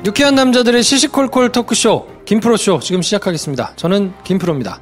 유쾌한 남자들의 시시콜콜 토크쇼 김프로쇼 지금 시작하겠습니다. 저는 김프로입니다.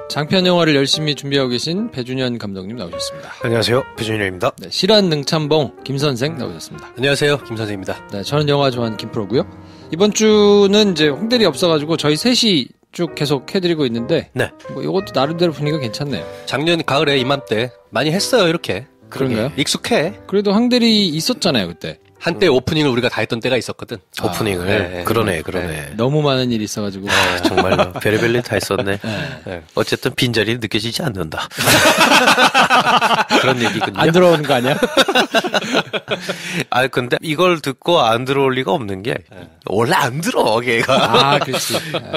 장편 영화를 열심히 준비하고 계신 배준현 감독님 나오셨습니다. 안녕하세요. 배준현입니다. 네, 실한 능참봉 김선생 나오셨습니다. 안녕하세요. 김선생입니다. 네, 저는 영화 좋아하는 김프로고요. 이번 주는 이제 홍대리 없어가지고 저희 셋이 쭉 계속 해드리고 있는데 네. 뭐 이것도 나름대로 분위기가 괜찮네요. 작년 가을에 이맘때 많이 했어요. 이렇게. 그런가요? 익숙해. 그래도 황대리 있었잖아요 그때. 한때 오프닝을 우리가 다 했던 때가 있었거든. 오프닝을. 네, 그러네. 네, 너무 많은 일이 있어가지고. 정말로. 별의별 일 다 했었네. 네. 어쨌든 빈자리는 느껴지지 않는다. 그런 얘기군요. 안 들어오는 거 아니야? 아, 근데 이걸 듣고 안 들어올 리가 없는 게, 원래 안 들어, 걔가. 아, 그렇지.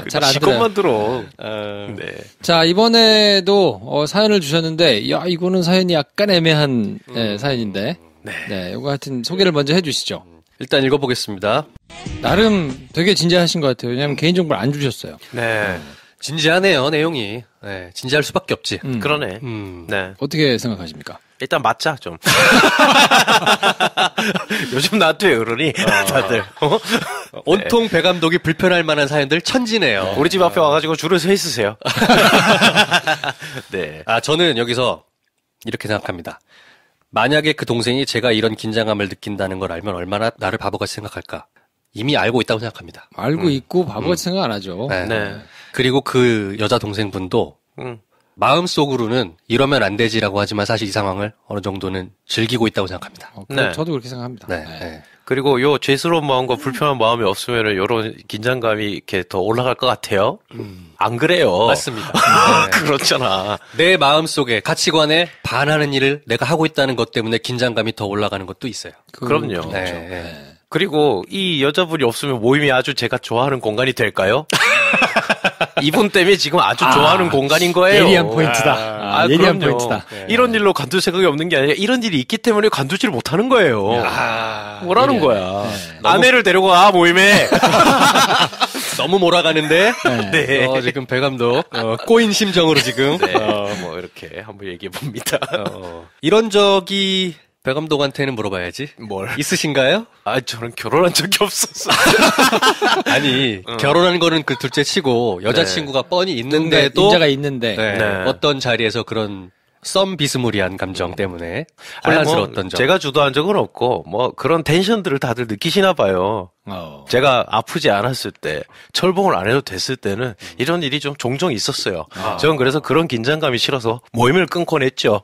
잘 안 들어요. 시컷만 들어. 네. 자, 이번에도 사연을 주셨는데, 야, 이거는 사연이 약간 애매한 사연인데. 네, 이거 하여튼 소개를 먼저 해주시죠. 일단 읽어보겠습니다. 나름 되게 진지하신 것 같아요. 왜냐면 개인정보를 안 주셨어요. 네. 진지하네요, 내용이. 네, 진지할 수밖에 없지. 그러네. 네. 어떻게 생각하십니까? 일단 맞자, 좀. 요즘 나한테 왜 그러니? 다들. 온통 배 감독이 불편할 만한 사연들 천지네요. 우리 집 앞에 와가지고 줄을 서 있으세요. 네. 아, 저는 여기서 이렇게 생각합니다. 만약에 그 동생이 제가 이런 긴장감을 느낀다는 걸 알면 얼마나 나를 바보같이 생각할까. 이미 알고 있다고 생각합니다. 알고 있고 바보같이 생각 안 하죠. 네. 네. 그리고 그 여자 동생분도 마음속으로는 이러면 안 되지라고 하지만 사실 이 상황을 어느 정도는 즐기고 있다고 생각합니다. 네. 저도 그렇게 생각합니다. 네. 네. 네. 그리고 요 죄스러운 마음과 불편한 마음이 없으면 요런 긴장감이 이렇게 더 올라갈 것 같아요. 안 그래요? 맞습니다. 네. 그렇잖아. 내 마음속에 가치관에 반하는 일을 내가 하고 있다는 것 때문에 긴장감이 더 올라가는 것도 있어요. 그럼요. 그렇죠. 네. 네. 그리고 이 여자분이 없으면 모임이 아주 제가 좋아하는 공간이 될까요? 이분 때문에 지금 아주 좋아하는 공간인 거예요. 예리한 포인트다. 예리한 그럼요. 포인트다. 네. 이런 일로 관둘 생각이 없는 게 아니라 이런 일이 있기 때문에 관두지를 못하는 거예요. 뭐라는 예리하네. 거야. 네. 아내를 데리고 와 모임에. 너무 몰아가는데 네. 지금 배 감독 꼬인 심정으로 지금 네. 뭐 이렇게 한번 얘기해 봅니다. 이런 적이 배 감독한테는 물어봐야지. 뭘? 있으신가요? 아, 저는 결혼한 적이 없었어. 아니 결혼한 거는 그 둘째 치고 여자친구가 뻔히 있는데도 인자가 있는데. 네. 네. 어떤 자리에서 그런 썸 비스무리한 감정 때문에 혼란스러웠던 뭐 점. 제가 주도한 적은 없고 뭐 그런 텐션들을 다들 느끼시나 봐요. 제가 아프지 않았을 때 철봉을 안 해도 됐을 때는 이런 일이 좀 종종 있었어요. 저는 그래서 그런 긴장감이 싫어서 모임을 끊고 냈죠.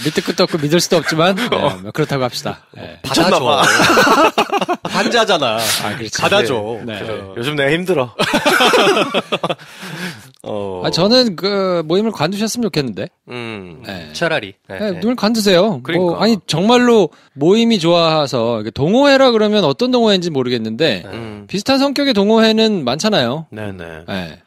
밑도 끝도 없고 믿을 수도 없지만 뭐 그렇다고 합시다. 네. 받아줘. 환자잖아. 그렇지. 받아줘. 네. 요즘 내가 힘들어. 저는 그 모임을 관두셨으면 좋겠는데. 네. 차라리. 네, 늘 관두세요. 그러니까. 뭐, 아니 정말로 모임이 좋아서 동호회라 그러면 어떤 동호회인지 모르겠는데 비슷한 성격의 동호회는 많잖아요. 네네. 네.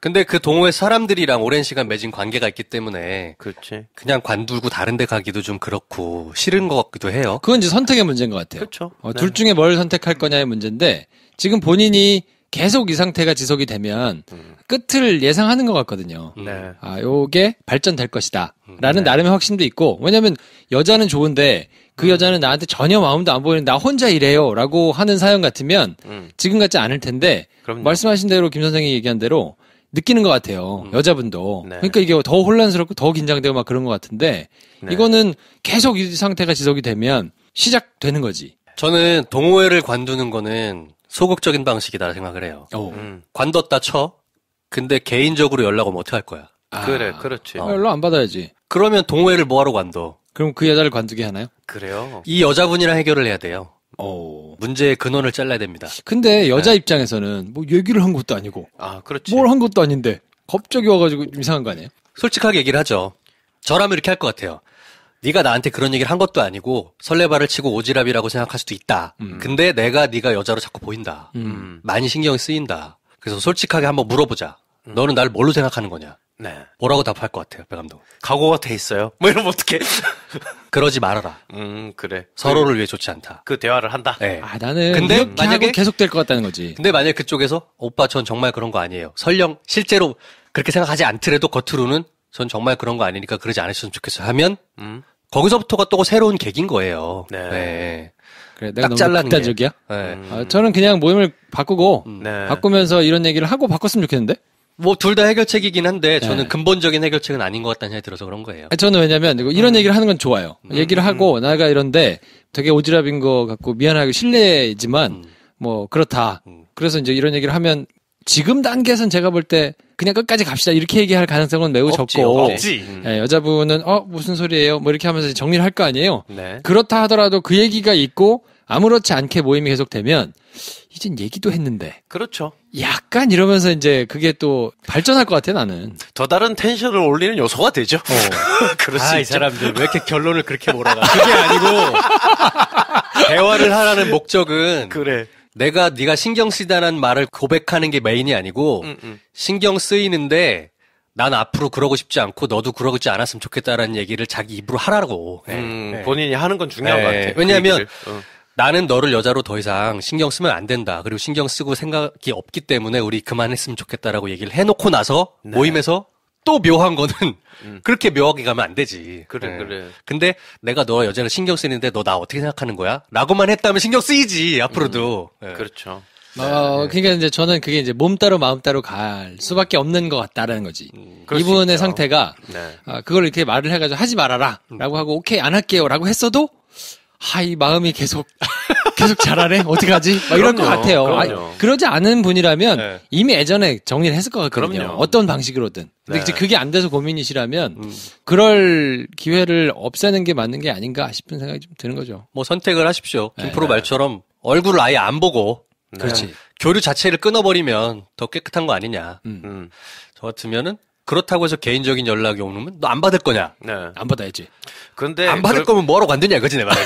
근데 그 동호회 사람들이랑 오랜 시간 맺은 관계가 있기 때문에 그렇지. 그냥 관두고 다른 데 가기도 좀 그렇고 싫은 것 같기도 해요. 그건 이제 선택의 문제인 것 같아요. 그렇죠. 둘 중에 뭘 선택할 거냐의 문제인데 지금 본인이 계속 이 상태가 지속이 되면 끝을 예상하는 것 같거든요. 네. 요게 발전될 것이다. 라는 나름의 확신도 있고, 왜냐면 여자는 좋은데 그 여자는 나한테 전혀 마음도 안 보이는 나 혼자 이래요. 라고 하는 사연 같으면 지금 같지 않을 텐데, 그럼요. 말씀하신 대로 김 선생이 얘기한 대로 느끼는 것 같아요. 여자분도. 네. 그러니까 이게 더 혼란스럽고 더 긴장되고 막 그런 것 같은데, 네. 이거는 계속 이 상태가 지속이 되면 시작되는 거지. 저는 동호회를 관두는 거는 소극적인 방식이다 생각을 해요. 관뒀다 쳐. 근데 개인적으로 연락 오면 어떡할 거야? 그래, 그렇지. 연락 안 받아야지. 그러면 동호회를 뭐하러 관둬? 그럼 그 여자를 관두게 하나요? 그래요. 이 여자분이랑 해결을 해야 돼요. 문제의 근원을 잘라야 됩니다. 근데 여자 입장에서는 뭐 얘기를 한 것도 아니고 아, 그렇지. 뭘 한 것도 아닌데 갑자기 와가지고 좀 이상한 거 아니에요? 솔직하게 얘기를 하죠. 저라면 이렇게 할 것 같아요. 네가 나한테 그런 얘기를 한 것도 아니고 설레발을 치고 오지랖이라고 생각할 수도 있다. 근데 네가 여자로 자꾸 보인다. 많이 신경이 쓰인다. 그래서 솔직하게 한번 물어보자. 너는 나를 뭘로 생각하는 거냐? 네. 뭐라고 답할 것 같아요, 배 감독? 각오가 돼 있어요. 뭐 이러면 어떡해. 그러지 말아라. 그래. 서로를 위해 좋지 않다. 그 대화를 한다? 네. 나는 근데 이렇게 만약에 하고 계속 될 것 같다는 거지. 근데 만약에 그쪽에서 오빠 전 정말 그런 거 아니에요. 설령 실제로 그렇게 생각하지 않더라도 겉으로는 전 정말 그런 거 아니니까 그러지 않으셨으면 좋겠어요 하면 거기서부터가 또 새로운 계기인 거예요. 네. 네. 그래, 내가 너무 잘라는 극단적이야? 네. 저는 그냥 모임을 바꾸고 네. 바꾸면서 이런 얘기를 하고 바꿨으면 좋겠는데? 뭐 둘 다 해결책이긴 한데 저는 근본적인 해결책은 아닌 것 같다는 생각이 들어서 그런 거예요. 저는 왜냐면 이런 얘기를 하는 건 좋아요. 얘기를 하고 나가 이런데 되게 오지랖인 거 같고 미안하고 실례지만 뭐 그렇다. 그래서 이제 이런 얘기를 하면 지금 단계에선 제가 볼 때 그냥 끝까지 갑시다 이렇게 얘기할 가능성은 매우 적고 없지. 예, 여자분은 무슨 소리예요? 뭐 이렇게 하면서 정리를 할 거 아니에요. 네. 그렇다 하더라도 그 얘기가 있고 아무렇지 않게 모임이 계속되면 이젠 얘기도 했는데 그렇죠. 약간 이러면서 이제 그게 또 발전할 것 같아 나는. 더 다른 텐션을 올리는 요소가 되죠. 그럴 수 이 있죠. 사람들 왜 이렇게 결론을 그렇게 몰아가? 그게 아니고 대화를 하라는 목적은 그래. 네가 신경 쓰다는 말을 고백하는 게 메인이 아니고 신경 쓰이는데 난 앞으로 그러고 싶지 않고 너도 그러지 않았으면 좋겠다라는 얘기를 자기 입으로 하라고. 본인이 하는 건 중요한 것 같아요. 왜냐하면 나는 너를 여자로 더 이상 신경 쓰면 안 된다. 그리고 신경 쓰고 생각이 없기 때문에 우리 그만했으면 좋겠다라고 얘기를 해놓고 나서 모임에서 또 묘한 거는 그렇게 묘하게 가면 안 되지. 그래. 근데 내가 너 여자를 신경 쓰는데 너 나 어떻게 생각하는 거야? 라고만 했다면 신경 쓰이지, 앞으로도. 그렇죠. 그러니까 이제 저는 그게 이제 몸 따로 마음 따로 갈 수밖에 없는 것 같다라는 거지. 그럴 수 이분의 있죠. 상태가 네. 그걸 이렇게 말을 해가지고 하지 말아라 라고 하고 오케이 안 할게요라고 했어도 이 마음이 계속 잘하네 어떡하지? 막 이럴 것 같아요. 그럼요. 그러지 않은 분이라면 네. 이미 예전에 정리를 했을 것 같거든요. 그럼요. 어떤 방식으로든. 근데 네. 이제 그게 안 돼서 고민이시라면 그럴 기회를 없애는 게 맞는 게 아닌가 싶은 생각이 좀 드는 거죠. 뭐 선택을 하십시오. 김프로 말처럼 얼굴을 아예 안 보고. 그렇지. 교류 자체를 끊어버리면 더 깨끗한 거 아니냐. 저 같으면은 그렇다고 해서 개인적인 연락이 오면 너 안 받을 거냐? 네. 안 받아야지. 근데 안 받을 거면 뭐하러 관두냐 이거지 내 말은.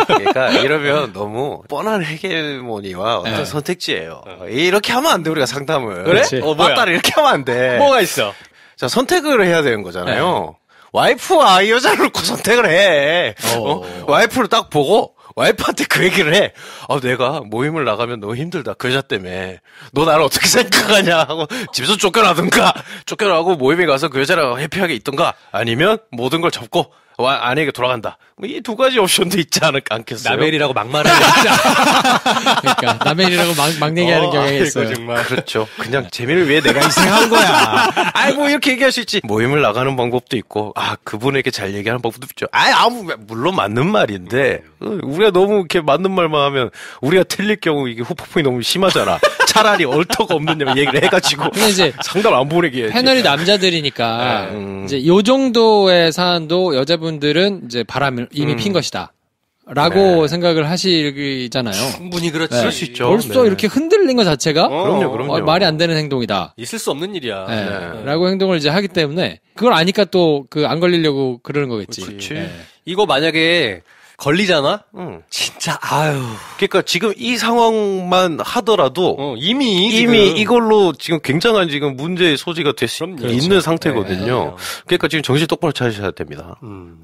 그러니까 이러면 너무 뻔한 헤게모니와 어떤 선택지예요. 이렇게 하면 안 돼 우리가 상담을. 그래? 뭐야? 맞다를 이렇게 하면 안 돼. 뭐가 있어? 자 선택을 해야 되는 거잖아요. 와이프와 이 여자를 놓고 선택을 해. 와이프를 딱 보고 와이프한테 그 얘기를 해. 내가 모임을 나가면 너무 힘들다. 그 여자 때문에. 너 나를 어떻게 생각하냐 하고 집에서 쫓겨나든가. 쫓겨나고 모임에 가서 그 여자랑 해피하게 있든가. 아니면 모든 걸 접고 아내에게 돌아간다. 이 두 가지 옵션도 있지 않겠어요? 나벨이라고 막말하는 그러니까 남의 막 얘기하는 경향이 있어요. 정말. 그렇죠. 그냥 재미를 위해 내가 희생한 거야. 뭐 이렇게 얘기할 수 있지. 모임을 나가는 방법도 있고, 그분에게 잘 얘기하는 방법도 있죠. 물론 맞는 말인데, 우리가 너무 이렇게 맞는 말만 하면, 우리가 틀릴 경우 이게 후폭풍이 너무 심하잖아. 차라리 얼터가 없느냐 얘기를 해가지고. 근데 이제 상담 안 보내게 해야지. 패널이 남자들이니까, 이제 요 정도의 사안도 여자분들은 이제 바람을 이미 핀 것이다. 라고 생각을 하시잖아요. 충분히 그렇지. 그럴 수 있죠. 벌써 네. 이렇게 흔들린 것 자체가 그럼요. 말이 안 되는 행동이다. 있을 수 없는 일이야. 라고 행동을 이제 하기 때문에 그걸 아니까 또 안 걸리려고 그러는 거겠지. 그렇지. 이거 만약에 걸리잖아? 진짜 그러니까 지금 이 상황만 하더라도 이미 이걸로 지금 굉장한 지금 문제의 소지가 될 수 있는 상태거든요. 그러니까 지금 정신 똑바로 차리셔야 됩니다.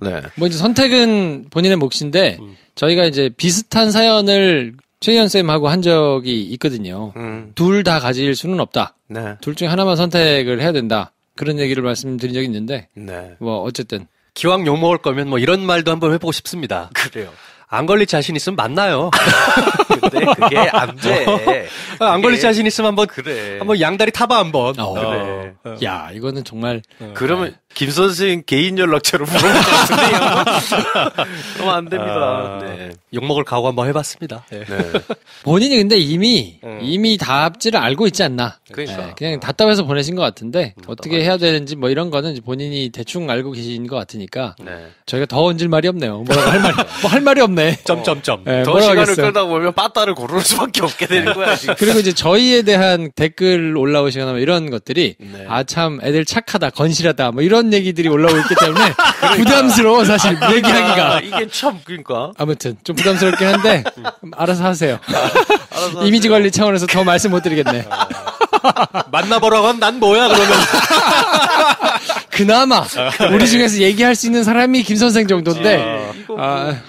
네. 뭐 이제 선택은 본인의 몫인데 저희가 이제 비슷한 사연을 최희연 쌤하고 한 적이 있거든요. 둘 다 가질 수는 없다. 네. 둘 중에 하나만 선택을 해야 된다. 그런 얘기를 말씀드린 적이 있는데 네. 뭐 어쨌든 기왕 욕먹을 거면 뭐 이런 말도 한번 해보고 싶습니다. 그래요. 안 걸릴 자신 있으면 만나요. 근데 그게 안 돼. 안 걸릴 자신 있으면 한번 그래. 한번 양다리 타봐 한번. 그래. 야 이거는 정말 그러면 김 선생 개인 연락처로 물어볼 것 같은데 그러면 안 됩니다. 네. 욕먹을 각오 한번 해봤습니다. 네. 본인이 근데 이미 답지를 알고 있지 않나. 그러니까. 그냥 답답해서 보내신 것 같은데 어떻게 해야 되는지 뭐 이런 거는 본인이 대충 알고 계신 것 같으니까 저희가 더 얹을 말이 없네요. 뭐라고 할 말이 없네. 점점점. 네, 더 시간을 끌다 보면 빠따를 고를 수밖에 없게 되는 거야 지금. 그리고 이제 저희에 대한 댓글 올라오시거나 뭐 이런 것들이 참 애들 착하다 건실하다 뭐 이런 얘기들이 올라오고 있기 때문에 부담스러워 사실 얘기하기가. 이게 참 그러니까. 아무튼 좀 부담스럽긴 한데 알아서 하세요. 이미지 관리 차원에서 더 말씀 못 드리겠네. 만나보라고 하면 난 뭐야 그러면. 그나마 우리 중에서 얘기할 수 있는 사람이 김 선생 정도인데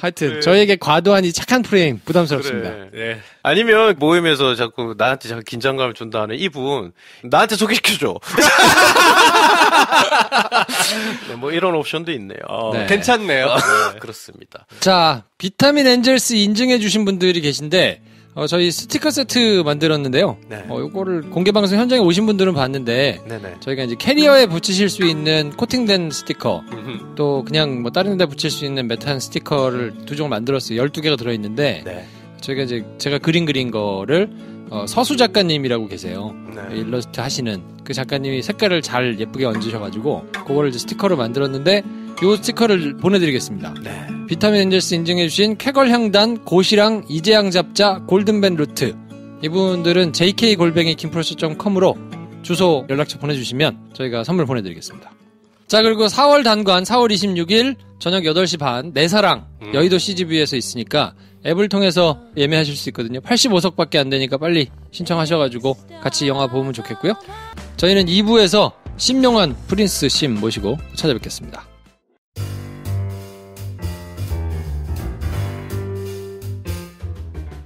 하여튼 저에게 과도한 이 착한 프레임 부담스럽습니다. 그래. 네. 아니면 모임에서 자꾸 나한테 자꾸 긴장감을 준다는 이분 나한테 소개시켜줘. 네, 뭐 이런 옵션도 있네요. 네. 괜찮네요. 네, 그렇습니다. 자, 비타민 엔젤스 인증해 주신 분들이 계신데 저희 스티커 세트 만들었는데요. 네. 요거를 공개 방송 현장에 오신 분들은 봤는데 네네. 저희가 이제 캐리어에 붙이실 수 있는 코팅된 스티커 또 그냥 뭐 다른 데 붙일 수 있는 메탄 스티커를 두 종을 만들었어요. 12개가 들어 있는데 네. 저희가 이제 제가 그린 거를 서수 작가님이라고 계세요. 네. 일러스트 하시는 그 작가님이 색깔을 잘 예쁘게 얹으셔가지고 그거를 이제 스티커로 만들었는데 요 스티커를 보내드리겠습니다. 네. 비타민 엔젤스 인증해주신 쾌걸향단 고시랑 이재양 잡자 골든벤 루트 이분들은 jk@김프로쇼.com으로 주소 연락처 보내주시면 저희가 선물 보내드리겠습니다. 자, 그리고 4월 단관 4월 26일 저녁 8시 반 내사랑 여의도 CGV에서 있으니까 앱을 통해서 예매하실 수 있거든요. 85석밖에 안 되니까 빨리 신청하셔가지고 같이 영화 보면 좋겠고요. 저희는 2부에서 심용환 프린스 심 모시고 찾아뵙겠습니다.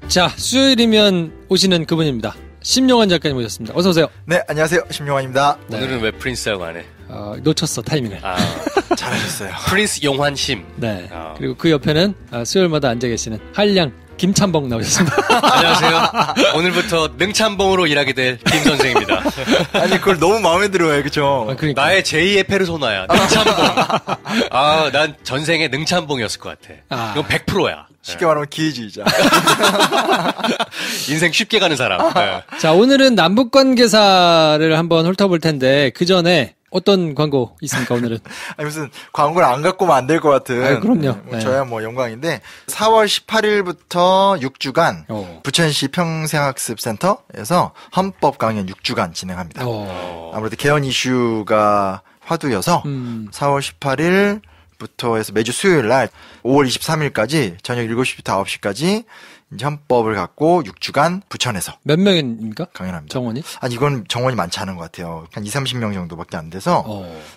자, 수요일이면 오시는 그분입니다. 심용환 작가님 오셨습니다. 어서 오세요. 네, 안녕하세요. 심용환입니다. 네. 오늘은 왜 프린스라고 안 해? 놓쳤어, 타이밍을. 잘하셨어요. 프린스 용환심. 네. 그리고 그 옆에는 수요일마다 앉아 계시는 한량 김찬봉 나오셨습니다. 안녕하세요. 오늘부터 능찬봉으로 일하게 될 김 선생입니다. 아니, 그걸 너무 마음에 들어요. 그쵸? 그러니까. 나의 제2의 페르소나야. 능찬봉. 난 전생에 능찬봉이었을 것 같아. 이건 100%야. 쉽게 말하면 기회주의자. 인생 쉽게 가는 사람. 네. 자, 오늘은 남북관계사를 한번 훑어볼 텐데 그 전에 어떤 광고 있습니까, 오늘은? 아니, 무슨 광고를 안 갖고 오면 안 될 것 같은. 그럼요. 네, 저야 뭐 영광인데 4월 18일부터 6주간 부천시 평생학습센터에서 헌법 강연 6주간 진행합니다. 아무래도 개헌 이슈가 화두여서 4월 18일부터 해서 매주 수요일 날 5월 23일까지 저녁 7시부터 9시까지 이제 헌법을 갖고 6주간 부천에서. 몇 명입니까? 강연합니다. 정원이? 아니, 이건 정원이 많지 않은 것 같아요. 한 20-30명 정도밖에 안 돼서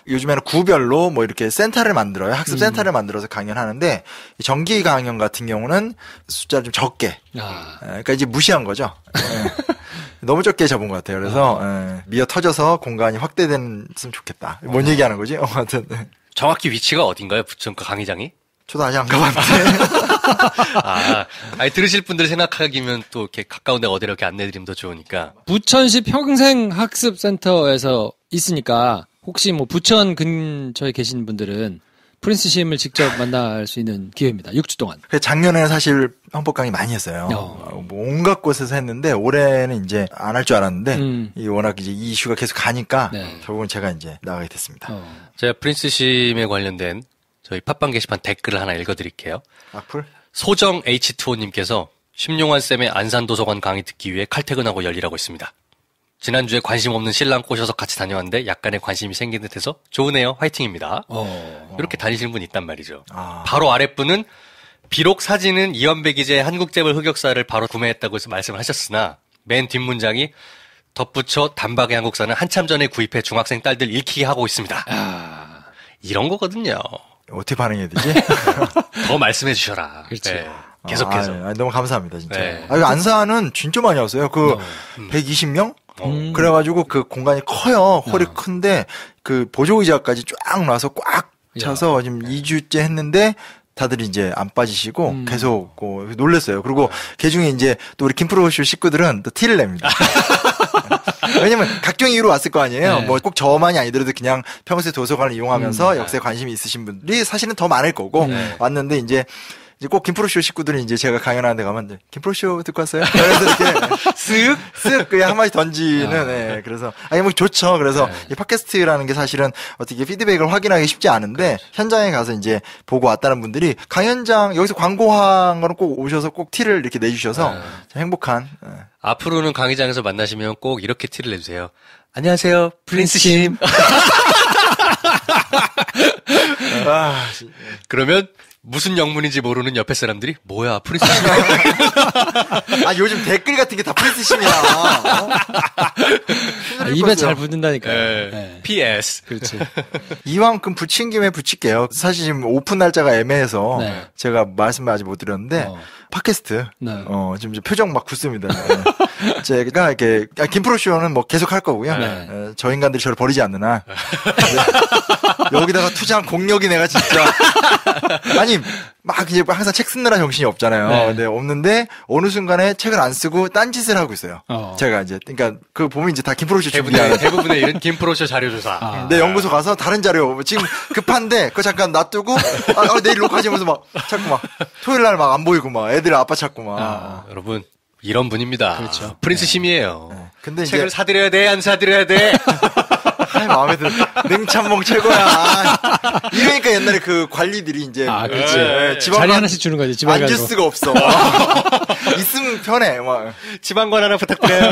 요즘에는 구별로 뭐 이렇게 센터를 만들어요. 학습 센터를 만들어서 강연하는데 정기 강연 같은 경우는 숫자를 좀 적게. 그러니까 이제 무시한 거죠. 너무 적게 잡은 것 같아요. 그래서 미어 터져서 공간이 확대됐으면 좋겠다. 뭔 얘기하는 거지? 하여튼. 정확히 위치가 어딘가요? 부천 그 강의장이? 저도 아직 안 가봤는데. 아니, 들으실 분들 생각하기면 또 이렇게 가까운 데 어디로 이렇게 안내드리면 더 좋으니까. 부천시 평생학습센터에서 있으니까 혹시 뭐 부천 근처에 계신 분들은 프린스 심을 직접 만날 수 있는 기회입니다. 6주 동안. 작년에는 사실 헌법 강의 많이 했어요. 뭐 온갖 곳에서 했는데 올해는 이제 안 할 줄 알았는데 이 워낙 이제 이 이슈가 계속 가니까 결국은 제가 이제 나가게 됐습니다. 제가 프린스 심에 관련된 저희 팟빵 게시판 댓글을 하나 읽어드릴게요. 악플? 소정 H2O님께서 심용환 쌤의 안산도서관 강의 듣기 위해 칼퇴근하고 열일하고 있습니다. 지난주에 관심 없는 신랑 꼬셔서 같이 다녀왔는데 약간의 관심이 생긴 듯해서 좋으네요. 화이팅입니다. 이렇게 다니시는 분이 있단 말이죠. 바로 아랫분은 비록 사진은 이완배 기자의 한국재벌 흑역사를 바로 구매했다고 말씀을 하셨으나 맨 뒷문장이 덧붙여 단박의 한국사는 한참 전에 구입해 중학생 딸들 읽히게 하고 있습니다. 이런 거거든요. 어떻게 반응해야 되지? 더 말씀해 주셔라. 그렇죠. 네. 계속해서. 너무 감사합니다, 진짜. 네. 안산은 진짜 많이 왔어요. 120명? 그래가지고 그 공간이 커요. 홀이 큰데 그 보조의자까지 쫙 놔서 꽉 차서 지금 2주째 했는데 다들 이제 안 빠지시고 계속 놀랬어요. 그리고 그중에 이제 또 우리 김프로쇼 식구들은 또 티를 냅니다. 왜냐면 각종 이유로 왔을 거 아니에요. 뭐 꼭 저만이 아니더라도 그냥 평소에 도서관을 이용하면서 역사에 관심이 있으신 분들이 사실은 더 많을 거고 왔는데 이제 꼭 김프로쇼 식구들은 이제 제가 강연하는 데 가면 김프로쇼 듣고 왔어요? 그래서 이렇게 쓱 그냥 한마디 던지는 그래서 뭐 좋죠. 그래서 이 팟캐스트라는 게 사실은 어떻게 피드백을 확인하기 쉽지 않은데 현장에 가서 이제 보고 왔다는 분들이 강연장 여기서 광고한 거는 꼭 오셔서 꼭 티를 이렇게 내주셔서 행복한. 앞으로는 강의장에서 만나시면 꼭 이렇게 티를 내주세요. 안녕하세요, 프린스심. 그러면 무슨 영문인지 모르는 옆에 사람들이 뭐야 프린스 심. 아 요즘 댓글 같은 게 다 프린스 심이야. 입에 잘 붙는다니까요. 네. PS. 그렇지. 이만큼 붙인 김에 붙일게요. 사실 지금 오픈 날짜가 애매해서 네. 제가 말씀을 아직 못 드렸는데 팟캐스트 네. 지금 표정 막 굳습니다. 네. 제가 이렇게 김프로 쇼는 뭐 계속 할 거고요. 네. 저 인간들이 저를 버리지 않는 한 여기다가 투자한 공력이 내가 진짜 아니 막 이제 항상 책 쓰느라 정신이 없잖아요. 네. 근데 없는데 어느 순간에 책을 안 쓰고 딴짓을 하고 있어요. 제가 이제 그러니까 그 보면 이제 다 김프로 쇼 준비하는 대부분의 이런 김프로쇼 자료조사. 내 연구소 가서 다른 자료 지금 급한데 그거 잠깐 놔두고 내일 녹화하면서 막 자꾸 막 토요일 날 막 안 보이고 막 애들 아빠 찾고 막 여러분 이런 분입니다. 그렇죠. 프린스 심이에요. 네. 근데 책을 이제 사드려야 돼, 안 사드려야 돼? 마음에 들어. 냉참몽 최고야. 이러니까 옛날에 그 관리들이 이제 그렇지. 지방관 자리 하나씩 주는 거지. 집에 앉을 가지고. 수가 없어. 있으면 편해. 막. 지방관 하나 부탁드려요.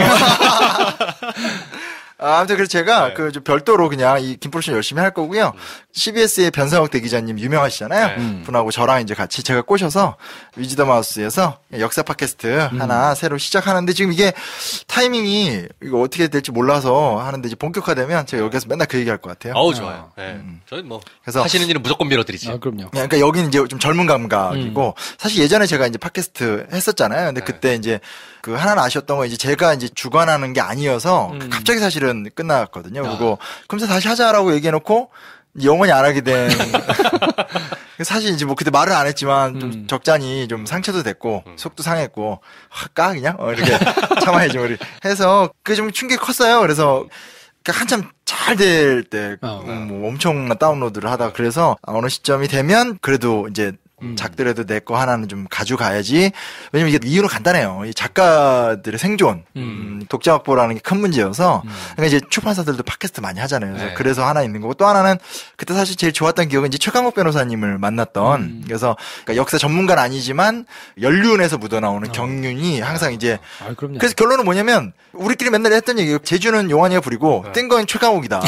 아무튼 그래서 제가 좀 별도로 그냥 이 김프로쇼 열심히 할 거고요. CBS의 변상욱 대기자님 유명하시잖아요. 분하고 저랑 이제 같이 제가 꼬셔서 위즈더 마우스에서 역사 팟캐스트 하나 새로 시작하는데 지금 이게 타이밍이 이거 어떻게 될지 몰라서 하는데 이제 본격화되면 제가 여기서 맨날 그 얘기할 것 같아요. 어우 좋아요. 저희 뭐 그래서 하시는 일은 무조건 밀어드리지. 그럼요. 그러니까 여기는 이제 좀 젊은 감각이고 사실 예전에 제가 이제 팟캐스트 했었잖아요. 근데 그때 이제 그 하나 아쉬웠던 건 이제 제가 이제 주관하는 게 아니어서 갑자기 사실은 끝났거든요. 그리고 그러면서 다시 하자라고 얘기해놓고 영원히 안 하게 된. 사실 이제 뭐 그때 말은 안 했지만 좀 적잖이 좀 상처도 됐고 속도 상했고 까 그냥 이렇게 참아야지 우리 해서 그 좀 충격이 컸어요. 그래서 한참 잘 될 때 뭐 엄청난 다운로드를 하다가 그래서 어느 시점이 되면 그래도 이제 작더라도 내 거 하나는 좀 가져가야지. 왜냐면 이게 이유는 간단해요. 이 작가들의 생존, 독자 확보라는 게 큰 문제여서. 그러니까 이제 출판사들도 팟캐스트 많이 하잖아요. 그래서, 그래서 하나 있는 거고 또 하나는 그때 사실 제일 좋았던 기억은 이제 최강욱 변호사님을 만났던. 그래서 그러니까 역사 전문가는 아니지만 연륜에서 묻어나오는 경륜이 항상 이제. 그럼요. 그래서 결론은 뭐냐면 우리끼리 맨날 했던 얘기예요. 제주는 용환이가 부리고 뜬 건 최강욱이다.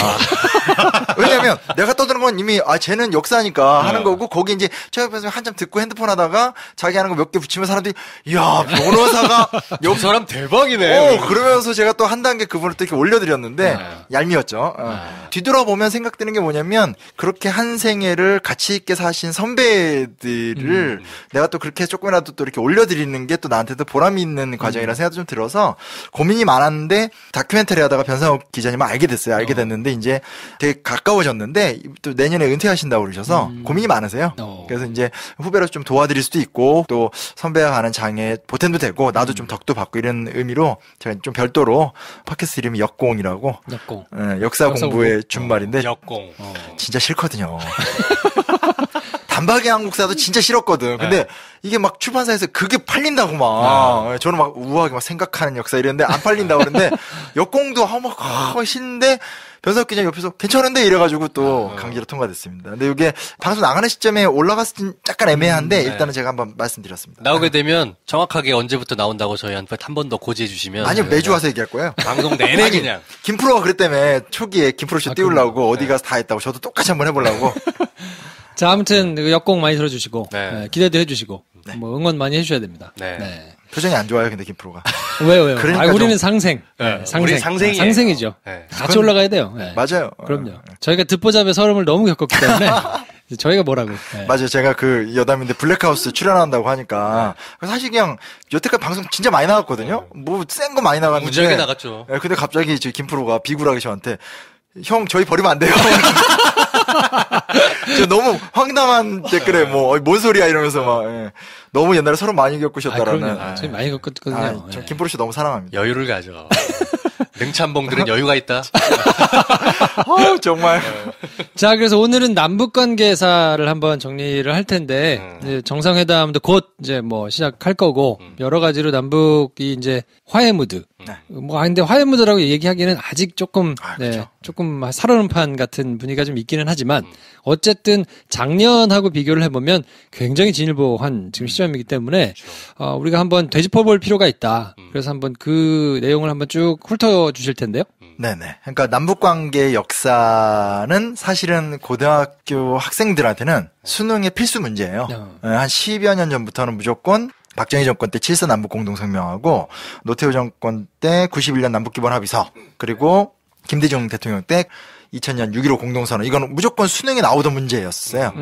왜냐면 내가 떠드는 건 이미 쟤는 역사니까 하는 거고 거기 이제 최강욱 변호사 한참 듣고 핸드폰 하다가 자기 하는 거 몇 개 붙이면 사람들이 이야 변호사가 이 사람 대박이네. 그러면서 제가 또 한 단계 그분을 또 이렇게 올려드렸는데 얄미웠죠. 뒤돌아보면 생각드는 게 뭐냐면 그렇게 한 생애를 가치 있게 사신 선배들을 내가 또 그렇게 조금이라도 또 이렇게 올려드리는 게 또 나한테도 보람이 있는 과정이라는 생각도 좀 들어서 고민이 많았는데 다큐멘터리 하다가 변상욱 기자님을 알게 됐어요. 알게 됐는데 이제 되게 가까워졌는데 또 내년에 은퇴하신다고 그러셔서 고민이 많으세요. 그래서 이제 후배로 좀 도와드릴 수도 있고 또 선배가 가는 장에 보탬도 되고 나도 좀 덕도 받고 이런 의미로 제가 좀 별도로 팟캐스트 이름이 역공이라고 역사 공부의 준말인데 역공 진짜 싫거든요. 단박의 한국사도 진짜 싫었거든. 근데 이게 막 출판사에서 그게 팔린다고 막 저는 막 우아하게 막 생각하는 역사 이랬는데 안 팔린다고 그러는데 역공도 막 싫은데 변석 기자 옆에서 괜찮은데 이래가지고 또 강제로 통과됐습니다. 근데 이게 방송 나가는 시점에 올라갔을 땐 약간 애매한데 일단은 제가 한번 말씀드렸습니다. 나오게 되면 정확하게 언제부터 나온다고 저희한테 한 번 더 고지해 주시면 아니요 매주 와서 얘기할 거예요. 방송 내내 그냥 김프로가 그랬다며 초기에 김프로쇼 띄우려고 어디 가서 다 했다고 저도 똑같이 한번 해보려고. 자 아무튼 역공 많이 들어주시고 기대도 해주시고 뭐 응원 많이 해주셔야 됩니다. 표정이 안 좋아요, 근데 김프로가. 왜요? 그러니까 우리는 상생. 우리 상생이에요. 상생이죠. 같이 올라가야 돼요. 맞아요. 그럼요. 저희가 듣보잡의 서름을 너무 겪었기 때문에 저희가 뭐라고. 맞아요. 제가 그 여담인데 블랙하우스 출연한다고 하니까 사실 그냥 여태까지 방송 진짜 많이 나갔거든요. 뭐 센 거 많이 나갔는데. 무지하게 나갔죠. 근데 갑자기 저 김프로가 비굴하게 저한테 형 저희 버리면 안 돼요. 저 너무 황당한 댓글에 뭐 뭔 소리야 이러면서 막 너무 옛날에 서로 많이 겪으셨다라는. 저희 많이 겪었거든요. 저 김프로 씨 너무 사랑합니다. 여유를 가져. 능참봉들은 여유가 있다. 정말. 자, 그래서 오늘은 남북 관계사를 한번 정리를 할 텐데 이제 정상회담도 곧 이제 뭐 시작할 거고 여러 가지로 남북이 이제 화해 무드 근데 화해무드라고 얘기하기는 아직 조금, 그렇죠. 조금 살얼음판 같은 분위기가 좀 있기는 하지만, 어쨌든 작년하고 비교를 해보면 굉장히 진일보한 지금 시점이기 때문에, 우리가 한번 되짚어볼 필요가 있다. 그래서 한번 그 내용을 한번 쭉 훑어주실 텐데요. 네네. 그러니까 남북관계의 역사는 사실은 고등학교 학생들한테는 수능의 필수 문제예요. 한 10여 년 전부터는 무조건 박정희 정권 때 7사 남북 공동성명하고 노태우 정권 때 91년 남북기본합의서 그리고 김대중 대통령 때 2000년 6.15 공동선언 이거는 무조건 수능에 나오던 문제였어요.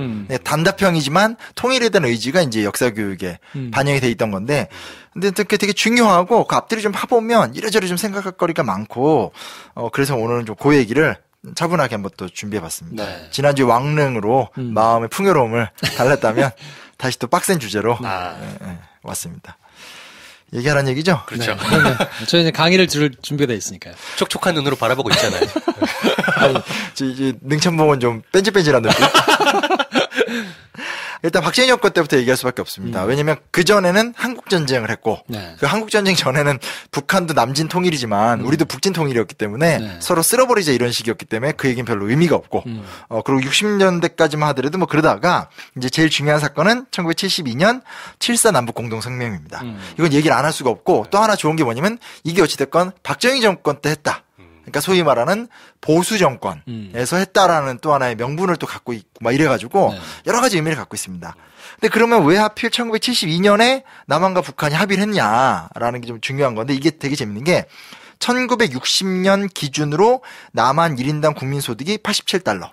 단답형이지만 통일에 대한 의지가 이제 역사교육에 반영이 돼 있던 건데 근데 되게 중요하고 그 앞뒤를 좀 파보면 이래저래 좀 생각할 거리가 많고 그래서 오늘은 좀 그 얘기를 차분하게 한번 또 준비해봤습니다. 네. 지난주 왕릉으로 마음의 풍요로움을 달랬다면 다시 또 빡센 주제로 왔습니다. 얘기하라는 얘기죠? 그렇죠. 네. 저희는 강의를 들을 준비가 돼 있으니까요. 촉촉한 눈으로 바라보고 있잖아요. 이제 능천봉은 좀 뺀질뺀질한 느낌? 일단 박정희 정권 때부터 얘기할 수밖에 없습니다. 왜냐면 그전에는 한국전쟁을 했고 그 한국전쟁 전에는 북한도 남진 통일이지만 우리도 북진 통일이었기 때문에 서로 쓸어버리자 이런 식이었기 때문에 그 얘기는 별로 의미가 없고 그리고 60년대까지만 하더라도 뭐 그러다가 이제 제일 중요한 사건은 1972년 7.4 남북공동성명입니다. 이건 얘기를 안 할 수가 없고 또 하나 좋은 게 뭐냐면 이게 어찌됐건 박정희 정권 때 했다. 그러니까 소위 말하는 보수 정권에서 했다라는 또 하나의 명분을 또 갖고 있고 막 이래가지고 여러 가지 의미를 갖고 있습니다. 근데 그러면 왜 하필 1972년에 남한과 북한이 합의를 했냐라는 게 좀 중요한 건데 이게 되게 재밌는 게 1960년 기준으로 남한 1인당 국민소득이 87달러.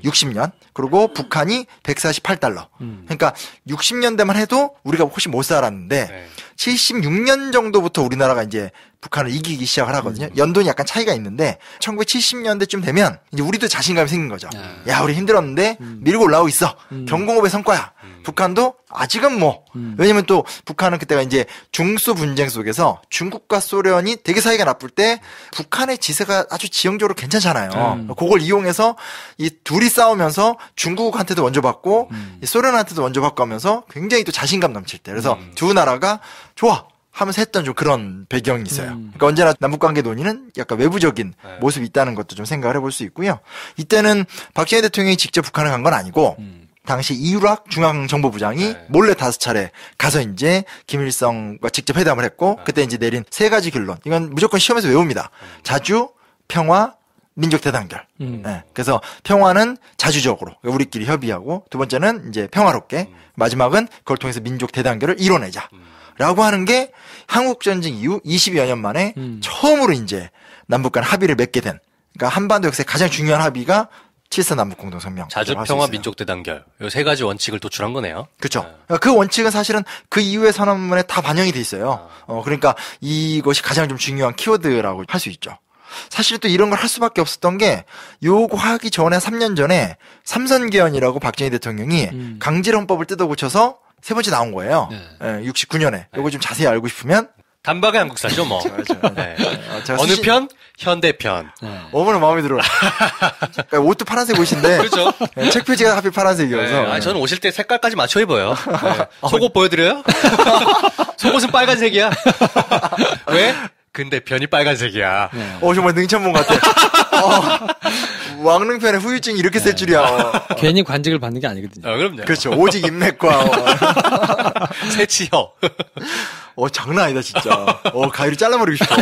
60년. 그리고 북한이 148달러. 그러니까 60년대만 해도 우리가 훨씬 못 살았는데 76년 정도부터 우리나라가 이제 북한을 이기기 시작을 하거든요. 연돈이 약간 차이가 있는데 1970년대쯤 되면 이제 우리도 자신감이 생긴 거죠. 야, 우리 힘들었는데 밀고 올라오고 있어. 경공업의 성과야. 북한도 아직은 뭐 왜냐면 또 북한은 그때가 이제 중소 분쟁 속에서 중국과 소련이 되게 사이가 나쁠 때 북한의 지세가 아주 지형적으로 괜찮잖아요. 그걸 이용해서 이 둘이 싸우면서 중국한테도 먼저 받고 소련한테도 먼저 받고 하면서 굉장히 또 자신감 넘칠 때 그래서 두 나라가 좋아 하면서 했던 좀 그런 배경이 있어요. 그러니까 언제나 남북관계 논의는 약간 외부적인 모습이 있다는 것도 좀 생각을 해볼 수 있고요. 이때는 박정희 대통령이 직접 북한을 간 건 아니고 당시 이유락 중앙정보부장이 몰래 5차례 가서 이제 김일성과 직접 회담을 했고 그때 이제 내린 3가지 결론. 이건 무조건 시험에서 외웁니다. 자주, 평화, 민족 대단결. 그래서 평화는 자주적으로 우리끼리 협의하고 두 번째는 이제 평화롭게 마지막은 그걸 통해서 민족 대단결을 이뤄내자. 라고 하는 게 한국전쟁 이후 20여 년 만에 처음으로 이제 남북 간 합의를 맺게 된 그러니까 한반도 역사의 가장 중요한 합의가 7.4 남북공동성명. 자주평화 민족대단결. 이 3가지 원칙을 도출한 거네요. 그렇죠. 그 원칙은 사실은 그 이후의 선언문에 다 반영이 돼 있어요. 그러니까 이것이 가장 좀 중요한 키워드라고 할 수 있죠. 사실 또 이런 걸 할 수밖에 없었던 게 요거 하기 전에 3년 전에 삼선개헌이라고 박정희 대통령이 강제헌법을 뜯어 고쳐서 3번째 나온 거예요. 69년에. 요거 좀 자세히 알고 싶으면 단박의 한국사죠, 뭐. 네. 어느 편? 현대편. 어머나 마음에 들어요. 그러니까 옷도 파란색 옷인데. 그렇죠. 책 표지가 하필 파란색이어서. 네. 저는 오실 때 색깔까지 맞춰 입어요. 네. 속옷 보여드려요? 속옷은 빨간색이야. 왜? 근데 편이 빨간색이야. 정말 능천봉 같아. 왕릉편에 후유증이 이렇게 셀 줄이야. 괜히 관직을 받는 게 아니거든요. 그럼요. 그렇죠. 오직 인맥과. 새치혀. 장난 아니다, 진짜. 가위로 잘라버리고 싶어.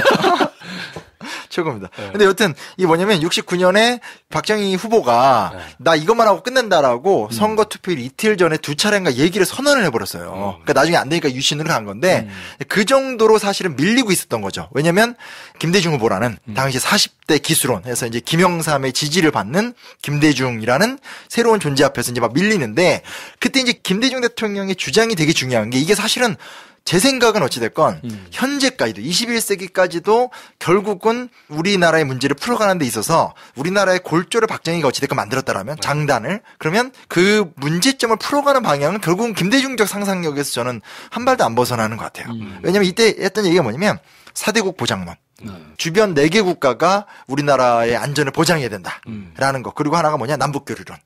최고입니다. 근데 여튼, 이게 뭐냐면, 69년에 박정희 후보가, 나 이것만 하고 끝낸다라고 선거 투표일 이틀 전에 2차례인가 얘기를 선언을 해버렸어요. 그러니까 나중에 안 되니까 유신으로 간 건데, 그 정도로 사실은 밀리고 있었던 거죠. 왜냐면, 김대중 후보라는, 당시 40대 기수론 해서 이제 김영삼의 지지를 받는 김대중이라는 새로운 존재 앞에서 이제 막 밀리는데, 그때 이제 김대중 대통령의 주장이 되게 중요한 게, 이게 사실은 제 생각은 어찌됐건 현재까지도 21세기까지도 결국은 우리나라의 문제를 풀어가는 데 있어서 우리나라의 골조를 박정희가 어찌됐건 만들었다라면 장단을 그러면 그 문제점을 풀어가는 방향은 결국은 김대중적 상상력에서 저는 한 발도 안 벗어나는 것 같아요. 왜냐면 이때 했던 얘기가 뭐냐면 4대국 보장론. 주변 4개 국가가 우리나라의 안전을 보장해야 된다라는 거. 그리고 하나가 뭐냐 남북교류론.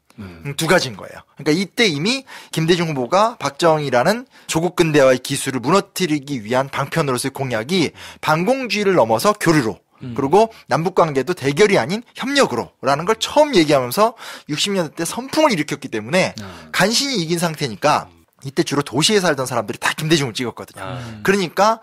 두 가지인 거예요. 그러니까 이때 이미 김대중 후보가 박정희라는 조국 근대화의 기술을 무너뜨리기 위한 방편으로서의 공약이 반공주의를 넘어서 교류로 그리고 남북관계도 대결이 아닌 협력으로라는 걸 처음 얘기하면서 60년대 때 선풍을 일으켰기 때문에 간신히 이긴 상태니까 이때 주로 도시에 살던 사람들이 다 김대중을 찍었거든요. 그러니까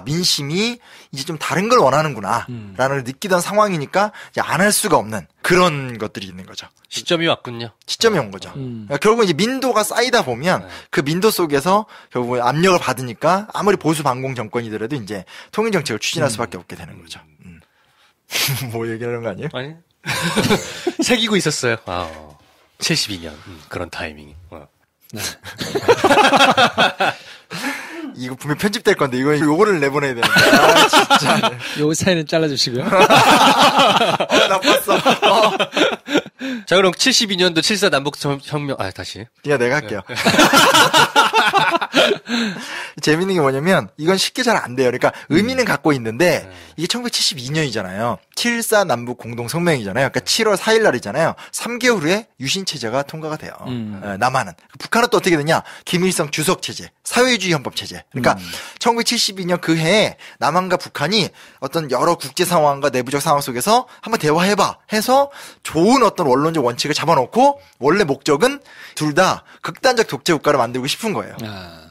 민심이 이제 좀 다른 걸 원하는구나 라는 걸 느끼던 상황이니까 이제 안 할 수가 없는 그런 것들이 있는 거죠. 시점이 왔군요. 시점이 온 거죠. 그러니까 결국 이제 민도가 쌓이다 보면 그 민도 속에서 결국 압력을 받으니까 아무리 보수 반공 정권이더라도 이제 통일 정책을 추진할 수밖에 없게 되는 거죠. 뭐 얘기하는 거 아니에요? 아니. 새기고 있었어요. 72년 그런 타이밍이. 네. 이거 분명 편집될 건데 이거 요거를 내보내야 되는데. 진짜. 요 사이는 잘라주시고요. 나빴어. 자, 그럼 72년도 7.4 남북혁명, 다시. 내가 할게요. 재밌는 게 뭐냐면, 이건 쉽게 잘 안 돼요. 그러니까 의미는 갖고 있는데, 이게 1972년이잖아요. 7.4 남북 공동성명이잖아요. 그러니까 7월 4일 날이잖아요. 3개월 후에 유신체제가 통과가 돼요. 남한은. 북한은 또 어떻게 되냐? 김일성 주석체제, 사회주의 헌법체제. 그러니까 1972년 그 해에 남한과 북한이 어떤 여러 국제 상황과 내부적 상황 속에서 한번 대화해봐 해서 좋은 어떤 원론적 원칙을 잡아놓고 원래 목적은 둘 다 극단적 독재 국가를 만들고 싶은 거예요.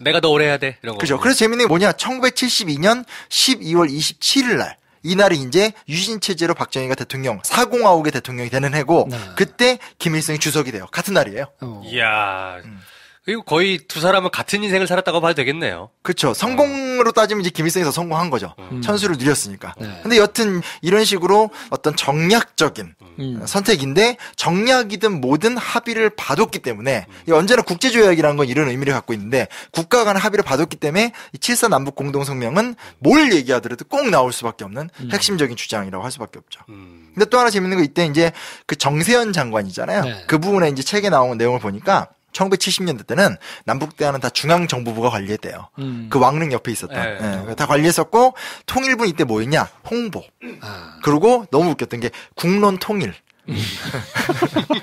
내가 더 오래 해야 돼. 이런 거. 그죠. 그래서 재밌는 게 뭐냐. 1972년 12월 27일 날. 이날이 이제 유신체제로 박정희가 대통령, 4공화국의 대통령이 되는 해고, 그때 김일성이 주석이 돼요. 같은 날이에요. 이야. 그리고 거의 두 사람은 같은 인생을 살았다고 봐도 되겠네요. 그렇죠. 성공으로 따지면 이제 김일성이 더 성공한 거죠. 천수를 누렸으니까. 근데 여튼 이런 식으로 어떤 정략적인 선택인데 정략이든 뭐든 합의를 봐뒀기 때문에 언제나 국제조약이라는 건 이런 의미를 갖고 있는데 국가 간의 합의를 봐뒀기 때문에 이 7.4 남북 공동성명은 뭘 얘기하더라도 꼭 나올 수밖에 없는 핵심적인 주장이라고 할 수밖에 없죠. 근데 또 하나 재밌는 거 이때 이제 그 정세현 장관이잖아요. 네. 그 부분에 이제 책에 나온 내용을 보니까 1970년대 때는 남북대화는 다 중앙정부부가 관리했대요. 그 왕릉 옆에 있었던. 다 관리했었고, 통일부는 이때 뭐였냐? 홍보. 그리고 너무 웃겼던 게 국론 통일.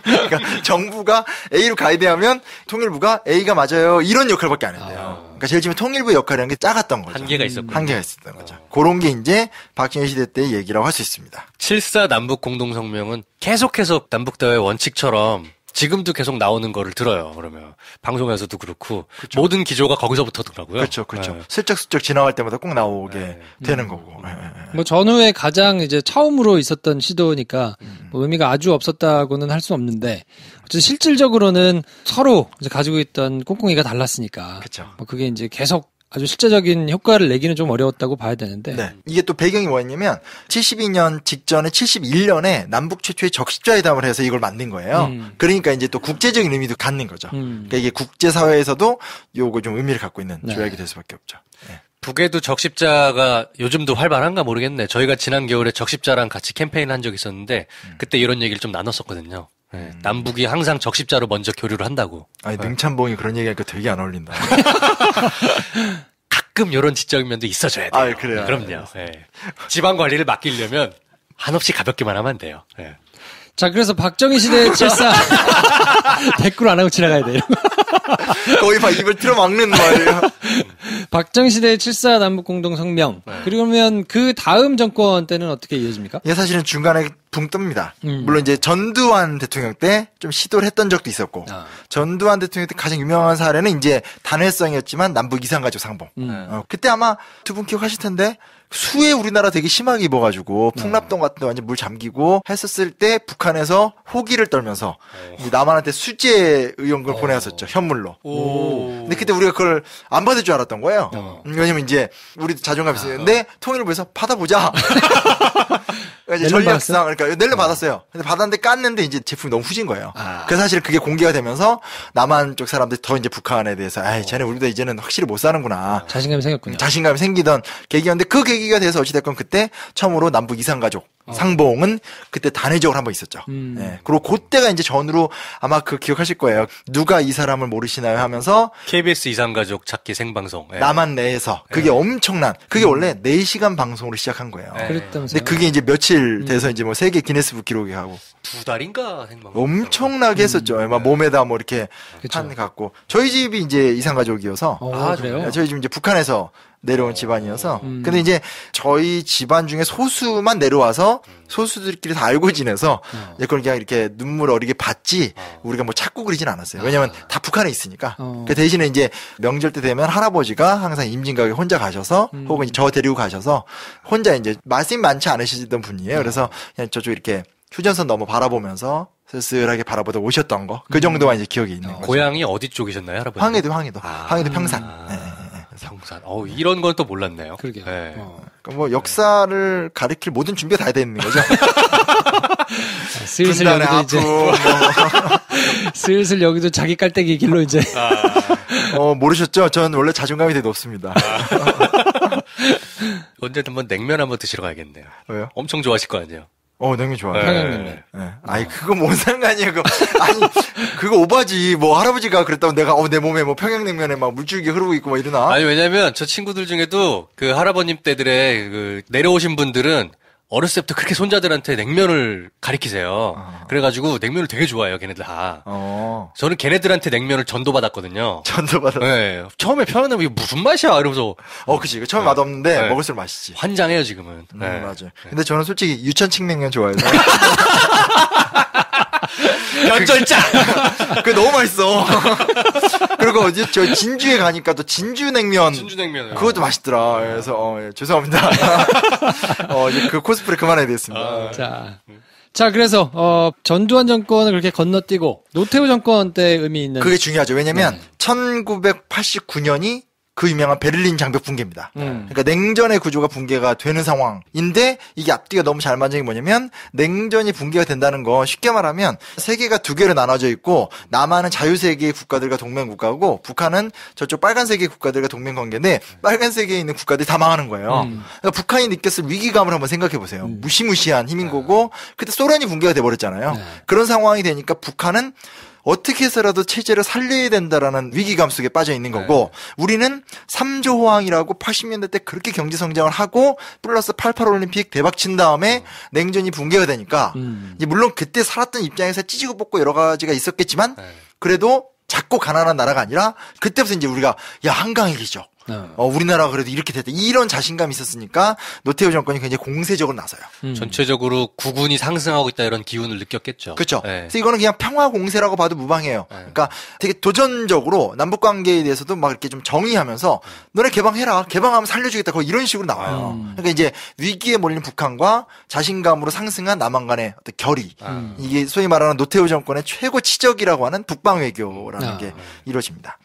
그러니까 정부가 A로 가이드하면 통일부가 A가 맞아요. 이런 역할밖에 안 했대요. 그러니까 제일 처음에 통일부의 역할이라는 게 작았던 거죠. 한계가 있었군요. 한계가 있었던 거죠. 그런 게 이제 박정희 시대 때의 얘기라고 할 수 있습니다. 7.4 남북 공동성명은 계속해서 남북대화의 원칙처럼 지금도 계속 나오는 거를 들어요. 그러면 방송에서도 그렇고 그쵸. 모든 기조가 거기서부터더라고요. 그렇죠. 슬쩍슬쩍 지나갈 때마다 꼭 나오게 되는 거고. 뭐 전후에 가장 이제 처음으로 있었던 시도니까 뭐 의미가 아주 없었다고는 할 수 없는데 어쨌든 실질적으로는 서로 이제 가지고 있던 꽁꽁이가 달랐으니까. 그렇죠. 뭐 그게 이제 계속 아주 실제적인 효과를 내기는 좀 어려웠다고 봐야 되는데. 네. 이게 또 배경이 뭐였냐면 72년 직전에 71년에 남북 최초의 적십자회담을 해서 이걸 만든 거예요. 그러니까 이제 또 국제적인 의미도 갖는 거죠. 그러니까 이게 국제사회에서도 요거 좀 의미를 갖고 있는 조약이 될 수밖에 없죠. 네. 북에도 적십자가 요즘도 활발한가 모르겠네. 저희가 지난 겨울에 적십자랑 같이 캠페인 한 적이 있었는데 그때 이런 얘기를 좀 나눴었거든요. 네. 남북이 항상 적십자로 먼저 교류를 한다고. 아니 능참봉이 그런 얘기하니까 되게 안 어울린다. 가끔 이런 지적인 면도 있어줘야 돼요. 아, 그래요. 그럼요. 네. 지방 관리를 맡기려면 한없이 가볍게만 하면 안 돼요. 네. 자, 그래서 박정희 시대의 7.4 댓글 안 하고 지나가야 돼요. 거의 막 입을 틀어막는 말이에요. 박정희 시대의 7.4 남북 공동성명. 그러면 그 다음 정권 때는 어떻게 이어집니까? 예, 사실은 중간에 붕 뜹니다. 물론 이제 전두환 대통령 때 좀 시도를 했던 적도 있었고, 전두환 대통령 때 가장 유명한 사례는 이제 단회성이었지만 남북 이산가족 상봉. 그때 아마 두 분 기억하실 텐데, 수해 우리나라 되게 심하게 입어가지고 풍납동 같은 데 완전 물 잠기고 했었을 때 북한에서 호기를 떨면서 이제 남한한테 수재 의원을 보내왔었죠. 현물로. 근데 그때 우리가 그걸 안 받을 줄 알았던 거예요. 왜냐면 이제 우리도 자존감이 있었는데 통일부에서 받아보자. 이제 전략상 그러니까 낼려 받았어요. 근데 받았는데 깠는데 이제 제품이 너무 후진 거예요. 그래서 사실 그게 공개가 되면서 남한 쪽 사람들이 더 이제 북한에 대해서 아이 쟤네 우리도 이제는 확실히 못 사는구나. 자신감이 생겼군요. 자신감이 생기던 계기였는데 그 계기가 돼서 어찌됐건 그때 처음으로 남북 이산가족 상봉은 그때 단회적으로 한번 있었죠. 예. 그리고 그때가 이제 전후로 아마 그 기억하실 거예요. 누가 이 사람을 모르시나요 하면서 KBS 이상가족 찾기 생방송. 예. 남한 내에서 그게 엄청난 그게 원래 4시간 방송으로 시작한 거예요. 그랬다면서요. 근데 그게 이제 며칠 돼서 이제 뭐 세계 기네스북 기록에 가고 2달인가 생방송. 엄청나게 했었죠. 막 몸에다 뭐 이렇게 그쵸. 한 갖고 저희 집이 이제 이상가족이어서 그래요? 저희 집 이제 북한에서 내려온 집안이어서 근데 이제 저희 집안 중에 소수만 내려와서 소수들끼리 다 알고 지내서 이제 그걸 그냥 이렇게 눈물 어리게 봤지 우리가 뭐 찾고 그러진 않았어요. 왜냐면 다 북한에 있으니까. 그 대신에 이제 명절 때 되면 할아버지가 항상 임진각에 혼자 가셔서 혹은 저 데리고 가셔서 혼자 이제 말씀이 많지 않으시던 분이에요. 그래서 그냥 저쪽 이렇게 휴전선 넘어 바라보면서 쓸쓸하게 바라보다 오셨던 거. 그 정도가 이제 기억이 있는 거죠. 고향이 어디 쪽이셨나요, 할아버지? 황해도 황해도 평산. 네. 평산. 이런 건 또 몰랐네요. 그러게요. 네. 그러니까 뭐 역사를 가리킬 모든 준비가 다 되어 있는 거죠. 슬슬 분단의 여기도 이제 슬슬 여기도 자기 깔때기 길로 이제 모르셨죠? 전 원래 자존감이 되게 높습니다. 언제든 한번 냉면 한번 드시러 가야겠네요. 왜요? 엄청 좋아하실 거 아니에요? 냉면 좋아요. 평양냉면. 네. 아니 그거 뭔 상관이에요? 아니 그거 오바지. 뭐 할아버지가 그랬다고 내가 내 몸에 뭐 평양냉면에 막 물줄기 흐르고 있고 막 이러나? 아니 왜냐면 저 친구들 중에도 그 할아버님 때들의 그 내려오신 분들은 어렸을 때부터 그렇게 손자들한테 냉면을 가리키세요. 그래가지고 냉면을 되게 좋아해요, 걔네들 다. 저는 걔네들한테 냉면을 전도받았거든요. 전도받았. 네. 처음에 평양냉면 이게 무슨 맛이야? 이러면서. 그치. 처음에 맛없는데 먹을수록 맛있지. 환장해요, 지금은. 네. 맞아요. 근데 저는 솔직히 유천칡냉면 좋아해서. 연절자! 그게 너무 맛있어. 그리고 저 진주에 가니까 또 진주냉면. 진주냉면. 그것도 맛있더라. 그래서, 죄송합니다. 이제 그 코스프레 그만해야 되겠습니다. 자, 그래서, 전두환 정권을 그렇게 건너뛰고, 노태우 정권 때 의미 있는. 그게 중요하죠. 왜냐면, 1989년이 그 유명한 베를린 장벽 붕괴입니다. 그러니까 냉전의 구조가 붕괴가 되는 상황인데 이게 앞뒤가 너무 잘 맞는 게 뭐냐면 냉전이 붕괴가 된다는 건 쉽게 말하면 세계가 두 개로 나눠져 있고 남한은 자유세계의 국가들과 동맹국가고 북한은 저쪽 빨간세계의 국가들과 동맹관계인데 빨간세계에 있는 국가들이 다 망하는 거예요. 그러니까 북한이 느꼈을 위기감을 한번 생각해 보세요. 무시무시한 힘인 거고 그때 소련이 붕괴가 돼버렸잖아요. 그런 상황이 되니까 북한은 어떻게 해서라도 체제를 살려야 된다라는 위기감 속에 빠져 있는 거고 우리는 3조 호황이라고 80년대 때 그렇게 경제 성장을 하고 플러스 88 올림픽 대박 친 다음에 냉전이 붕괴가 되니까 이제 물론 그때 살았던 입장에서 찌지고 뽑고 여러 가지가 있었겠지만 그래도 작고 가난한 나라가 아니라 그때부터 이제 우리가 한강이죠. 우리나라가 그래도 이렇게 됐다. 이런 자신감이 있었으니까 노태우 정권이 굉장히 공세적으로 나서요. 전체적으로 국운이 상승하고 있다 이런 기운을 느꼈겠죠. 그렇죠. 그래서 이거는 그냥 평화 공세라고 봐도 무방해요. 그러니까 되게 도전적으로 남북 관계에 대해서도 막 이렇게 좀 정의하면서 너네 개방해라. 개방하면 살려주겠다. 거의 이런 식으로 나와요. 그러니까 이제 위기에 몰린 북한과 자신감으로 상승한 남한 간의 어떤 결의. 이게 소위 말하는 노태우 정권의 최고 치적이라고 하는 북방 외교라는 게 이루어집니다.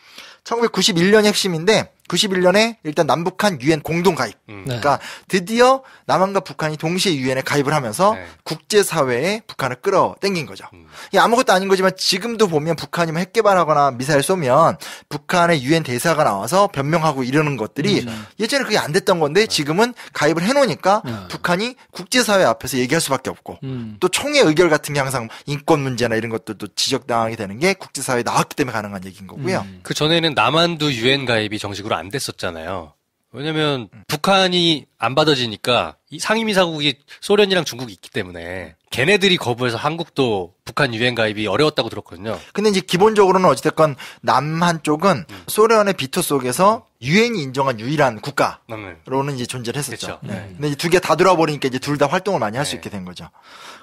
1991년이 핵심인데 91년에 일단 남북한 유엔 공동 가입. 그러니까 드디어 남한과 북한이 동시에 유엔에 가입을 하면서 국제사회에 북한을 끌어당긴 거죠. 이게 아무것도 아닌 거지만 지금도 보면 북한이 핵 개발하거나 미사일 쏘면 북한의 유엔 대사가 나와서 변명하고 이러는 것들이 예전에 그게 안 됐던 건데 지금은 가입을 해놓으니까 북한이 국제사회 앞에서 얘기할 수밖에 없고 또 총회 의결 같은 게 항상 인권 문제나 이런 것들도 지적당하게 되는 게 국제사회에 나왔기 때문에 가능한 얘기인 거고요. 그 전에는 남한도 유엔 가입이 정식으로 안 됐었잖아요. 왜냐면 북한이 안 받아지니까 이 상임이사국이 소련이랑 중국이 있기 때문에 걔네들이 거부해서 한국도 북한 유엔 가입이 어려웠다고 들었거든요. 근데 이제 기본적으로는 어찌됐건 남한 쪽은 소련의 비토 속에서 유엔이 인정한 유일한 국가로는 이제 존재를 했었죠. 근데 두 개 다 들어버리니까 이제 둘 다 활동을 많이 할 수 있게 된 거죠.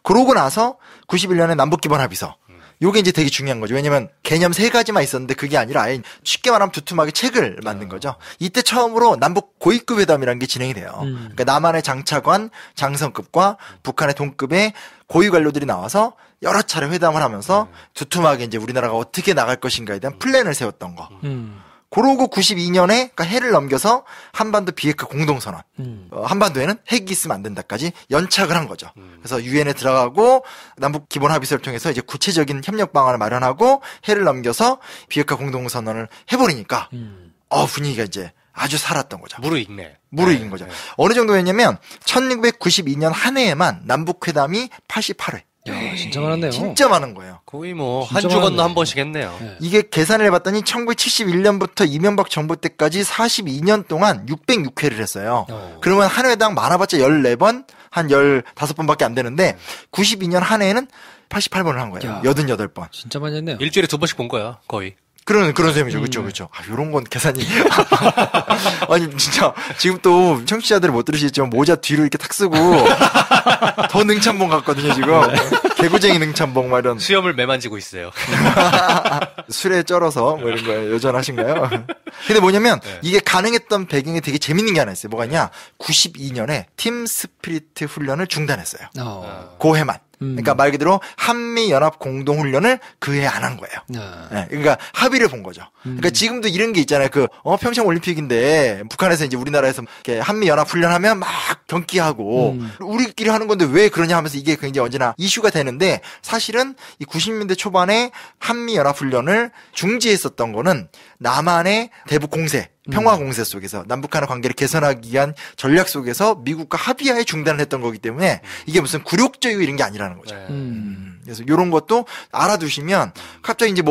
그러고 나서 91년에 남북기본합의서. 요게 이제 되게 중요한 거죠. 왜냐면 개념 3가지만 있었는데 그게 아니라 아예 쉽게 말하면 두툼하게 책을 만든 거죠. 이때 처음으로 남북 고위급 회담이라는 게 진행이 돼요. 그러니까 남한의 장차관, 장성급과 북한의 동급의 고위 관료들이 나와서 여러 차례 회담을 하면서 두툼하게 이제 우리나라가 어떻게 나갈 것인가에 대한 플랜을 세웠던 거. 그러고 92년에 그러니까 해를 넘겨서 한반도 비핵화 공동선언. 한반도에는 핵이 있으면 안 된다까지 연착을 한 거죠. 그래서 유엔에 들어가고 남북 기본 합의서를 통해서 이제 구체적인 협력 방안을 마련하고 해를 넘겨서 비핵화 공동선언을 해버리니까 분위기가 이제 아주 살았던 거죠. 무르익네. 무로 이긴 거죠. 어느 정도였냐면 1992년 한 해에만 남북회담이 88회. 야, 진짜 많았네요. 진짜 많은 거예요. 거의 뭐 한 주 건너 한 번씩 했네요. 이게 계산을 해봤더니 1971년부터 이명박 정부 때까지 42년 동안 606회를 했어요. 그러면 한 회당 많아봤자 14번, 한 15번밖에 안 되는데 92년 한 해에는 88번을 한 거예요. 야. 88번. 진짜 많이 했네요. 일주일에 2번씩 본 거야, 거의. 그런 셈이죠. 그쵸. 요런 건 계산이. 아니, 진짜, 지금 또 청취자들이 못 들으시겠지만 모자 뒤로 이렇게 탁 쓰고, 더 능참봉 같거든요, 지금. 개구쟁이 능참봉, 막 이런. 수염을 매만지고 있어요. 술에 쩔어서, 뭐 이런 거에 여전하신가요? 근데 뭐냐면, 이게 가능했던 배경이 되게 재밌는 게 하나 있어요. 뭐가 있냐? 92년에 팀 스피리트 훈련을 중단했어요. 그 해만. 그러니까 말 그대로 한미연합 공동훈련을 그 해 안 한 거예요. 네, 그러니까 합의를 본 거죠. 그러니까 지금도 이런 게 있잖아요. 평창 올림픽인데 북한에서 이제 우리나라에서 이렇게 한미연합 훈련하면 막 경기하고 우리끼리 하는 건데 왜 그러냐 하면서 이게 굉장히 언제나 이슈가 되는데 사실은 이 90년대 초반에 한미연합 훈련을 중지했었던 거는 남한의 대북 공세 평화 공세 속에서 남북한의 관계를 개선하기 위한 전략 속에서 미국과 합의하에 중단을 했던 거기 때문에 이게 무슨 굴욕적이고 이런 게 아니라는 거죠. 그래서 이런 것도 알아두시면 갑자기 이제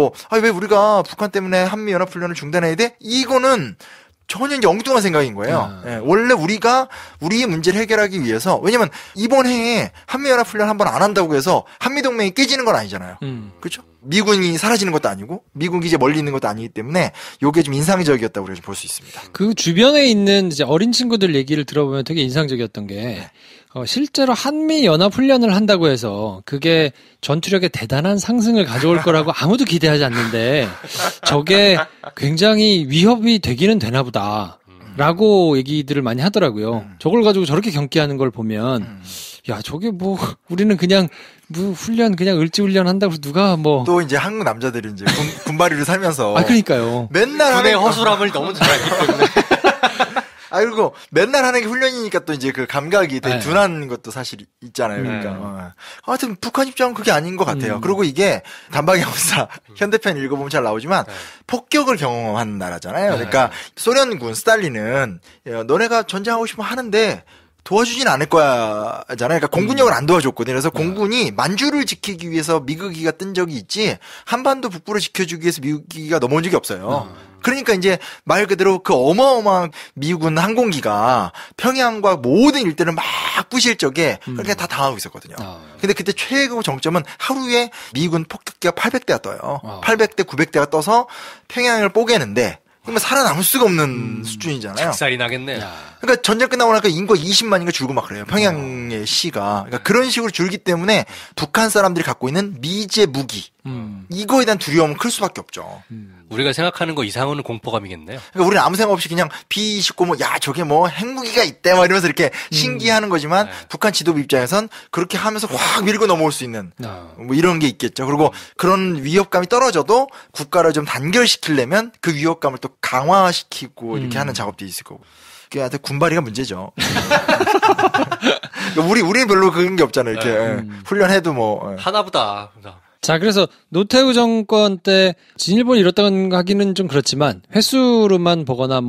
왜 우리가 북한 때문에 한미연합훈련을 중단해야 돼? 이거는 전혀 이제 엉뚱한 생각인 거예요. 예, 원래 우리가 우리의 문제를 해결하기 위해서 왜냐면 이번 해에 한미연합훈련 한 번 안 한다고 해서 한미동맹이 깨지는 건 아니잖아요. 그렇죠? 미군이 사라지는 것도 아니고 미군 기지에 멀리 있는 것도 아니기 때문에 요게 좀 인상적이었다고 볼 수 있습니다. 그 주변에 있는 이제 어린 친구들 얘기를 들어보면 되게 인상적이었던 게 실제로 한미 연합 훈련을 한다고 해서 그게 전투력에 대단한 상승을 가져올 거라고 아무도 기대하지 않는데 저게 굉장히 위협이 되기는 되나 보다라고 얘기들을 많이 하더라고요. 저걸 가지고 저렇게 경기하는 걸 보면 야, 저게 우리는 그냥 훈련 그냥 을지 훈련 한다고 누가 또 이제 한국 남자들이 이제 군바리를 살면서 그러니까요. 맨날 군의 허술함을 너무 잘 알기 때문에 그리고 맨날 하는 게 훈련이니까 또 이제 그 감각이 되게 둔한 것도 사실 있잖아요. 그러니까. 하여튼 북한 입장은 그게 아닌 것 같아요. 그리고 이게 단박에 역사 현대편 읽어보면 잘 나오지만 폭격을 경험한 나라잖아요. 그러니까 소련군 스탈린은 너네가 전쟁하고 싶으면 하는데 도와주진 않을 거야, 잖아요. 그러니까 공군력을 안 도와줬거든요. 그래서 공군이 만주를 지키기 위해서 미국기가 뜬 적이 있지, 한반도 북부를 지켜주기 위해서 미국기가 넘어온 적이 없어요. 그러니까 이제 말 그대로 그 어마어마한 미군 항공기가 평양과 모든 일대를 막 부실 적에 그렇게 다 당하고 있었거든요. 근데 그때 최고 정점은 하루에 미군 폭격기가 800대가 떠요. 800대, 900대가 떠서 평양을 뽀개는데, 그러면 살아남을 수가 없는 수준이잖아요. 작살이 나겠네. 그러니까 전쟁 끝나고 나니까 인구가 20만인가 줄고 막 그래요. 평양의 시가. 그러니까 그런 식으로 줄기 때문에 북한 사람들이 갖고 있는 미제 무기, 이거에 대한 두려움은 클 수밖에 없죠. 우리가 생각하는 거 이상은 공포감이겠네요. 그러니까 우리는 아무 생각 없이 그냥 비19 저게 핵무기가 있대 이러면서 이렇게 신기해하는 거지만 북한 지도부 입장에선 그렇게 하면서 확 밀고 넘어올 수 있는 이런 게 있겠죠. 그리고 그런 위협감이 떨어져도 국가를 좀 단결시키려면 그 위협감을 또 강화시키고 이렇게 하는 작업도 있을 거고. 그게 군바리가 문제죠. 우리는 별로 그런 게 없잖아요. 이렇게 훈련해도 하나보다. 자, 그래서 노태우 정권 때 진일보를 이뤘다고 하기는 좀 그렇지만 횟수로만 보거나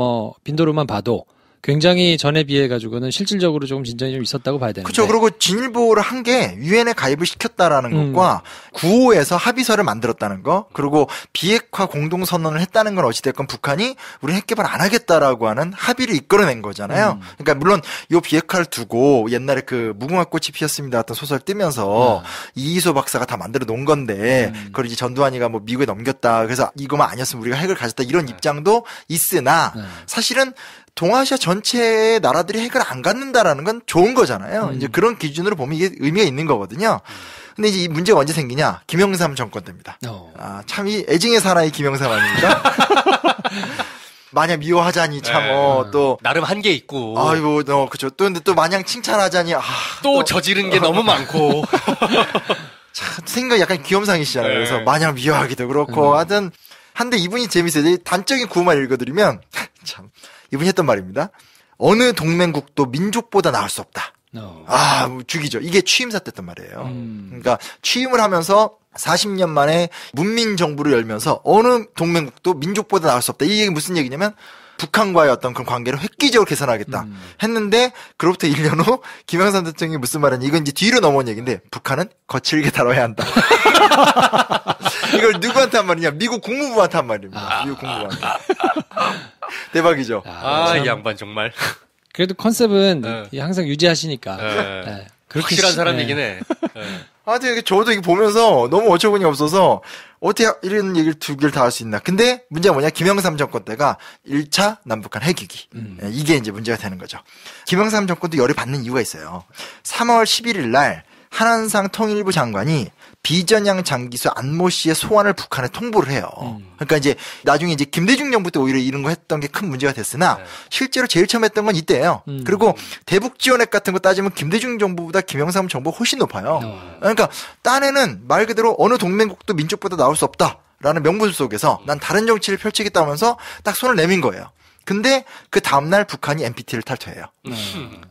빈도로만 봐도 굉장히 전에 비해 가지고는 실질적으로 조금 진전이 좀 있었다고 봐야 되는데. 그렇죠. 그리고 진일보를 한 게 유엔에 가입을 시켰다라는 것과 9.5에서 합의서를 만들었다는 거, 그리고 비핵화 공동선언을 했다는 건 어찌됐건 북한이 우리는 핵개발 안 하겠다라고 하는 합의를 이끌어낸 거잖아요. 그러니까 물론 요 비핵화를 두고 옛날에 그 무궁화꽃이 피었습니다 같은 소설 뜨면서 이희소 박사가 다 만들어 놓은 건데 그걸 이제 전두환이가 미국에 넘겼다, 그래서 이거만 아니었으면 우리가 핵을 가졌다, 이런 입장도 있으나 사실은 동아시아 전체의 나라들이 핵을 안 갖는다라는 건 좋은 거잖아요. 이제 그런 기준으로 보면 이게 의미가 있는 거거든요. 근데 이제 이 문제가 언제 생기냐? 김영삼 정권 때입니다. 참 이 애증의 사나이 김영삼 아닙니까? 마냥 미워하자니 또 나름 한계 있고. 아이고, 그죠. 또 근데 또 마냥 칭찬하자니 또 저지른 게 너무 많고. 참 생각 약간 귀염상이시잖아요. 그래서 마냥 미워하기도 그렇고 하여튼 한데 이분이 재밌어요. 단적인 구호만 읽어드리면 참. 이분이 했던 말입니다. 어느 동맹국도 민족보다 나을 수 없다. 죽이죠. 이게 취임사 때였단 말이에요. 그러니까 취임을 하면서 40년 만에 문민 정부를 열면서 어느 동맹국도 민족보다 나을 수 없다. 이 얘기 무슨 얘기냐면 북한과의 어떤 그런 관계를 획기적으로 개선하겠다 했는데 그로부터 1년 후 김영삼 대통령이 무슨 말은 이건 이제 뒤로 넘어온 얘기인데 북한은 거칠게 다뤄야 한다. 이걸 누구한테 한 말이냐? 미국 국무부한테 한 말입니다. 미국 국무부한테. 대박이죠. 이 양반 정말. 그래도 컨셉은 항상 유지하시니까. 확실한 사람이긴 해. 하여튼 저도 이거 보면서 너무 어처구니 없어서 어떻게 이런 얘기를 두 개를 다 할 수 있나. 근데 문제가 뭐냐. 김영삼 정권 때가 1차 남북한 핵위기. 이게 이제 문제가 되는 거죠. 김영삼 정권도 열을 받는 이유가 있어요. 3월 11일 날 한한상 통일부 장관이 비전향 장기수 안모 씨의 소환을 북한에 통보를 해요. 그러니까 이제 나중에 이제 김대중 정부 때 오히려 이런 거 했던 게 큰 문제가 됐으나 실제로 제일 처음 했던 건 이때예요. 그리고 대북 지원액 같은 거 따지면 김대중 정부보다 김영삼 정부가 훨씬 높아요. 그러니까 딴에는 말 그대로 어느 동맹국도 민족보다 나올 수 없다라는 명분 속에서 난 다른 정치를 펼치겠다면서 딱 손을 내민 거예요. 근데 그 다음날 북한이 NPT를 탈퇴해요.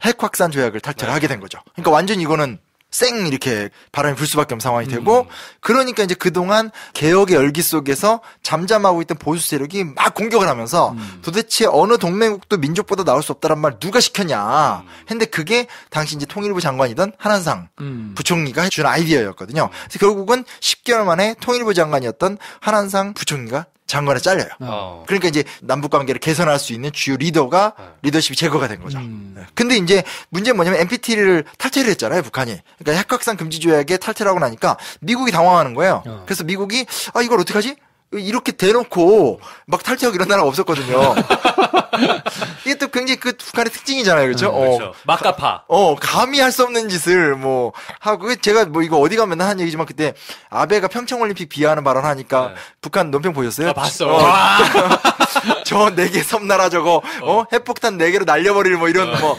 핵 확산 조약을 탈퇴를 하게 된 거죠. 그러니까 완전 이거는 쌩 이렇게 바람이 불 수밖에 없는 상황이 되고 그러니까 이제 그동안 개혁의 열기 속에서 잠잠하고 있던 보수 세력이 막 공격을 하면서 도대체 어느 동맹국도 민족보다 나올 수 없다란 말 누가 시켰냐 했는데 그게 당시 이제 통일부 장관이던 한한상 부총리가 준 아이디어였거든요. 그래서 결국은 10개월 만에 통일부 장관이었던 한한상 부총리가 장관에 잘려요. 그러니까 이제 남북 관계를 개선할 수 있는 주요 리더십이 제거가 된 거죠. 근데 이제 문제는 뭐냐면 NPT를 탈퇴를 했잖아요, 북한이. 그러니까 핵 확산 금지 조약에 탈퇴를 하고 나니까 미국이 당황하는 거예요. 그래서 미국이 이걸 어떡하지? 이렇게 대놓고 막 탈퇴하고 이런 나라가 없었거든요. 이게 또 굉장히 그 북한의 특징이잖아요. 그렇죠? 그렇죠. 막가파. 감히 할 수 없는 짓을 뭐 하고 제가 뭐 이거 어디 가면 한 얘기지만 그때 아베가 평창올림픽 비하하는 발언 하니까 북한 논평 보셨어요? 봤어. 저 4개 섬나라 저거 핵폭탄 4개로 날려버릴 뭐 이런 뭐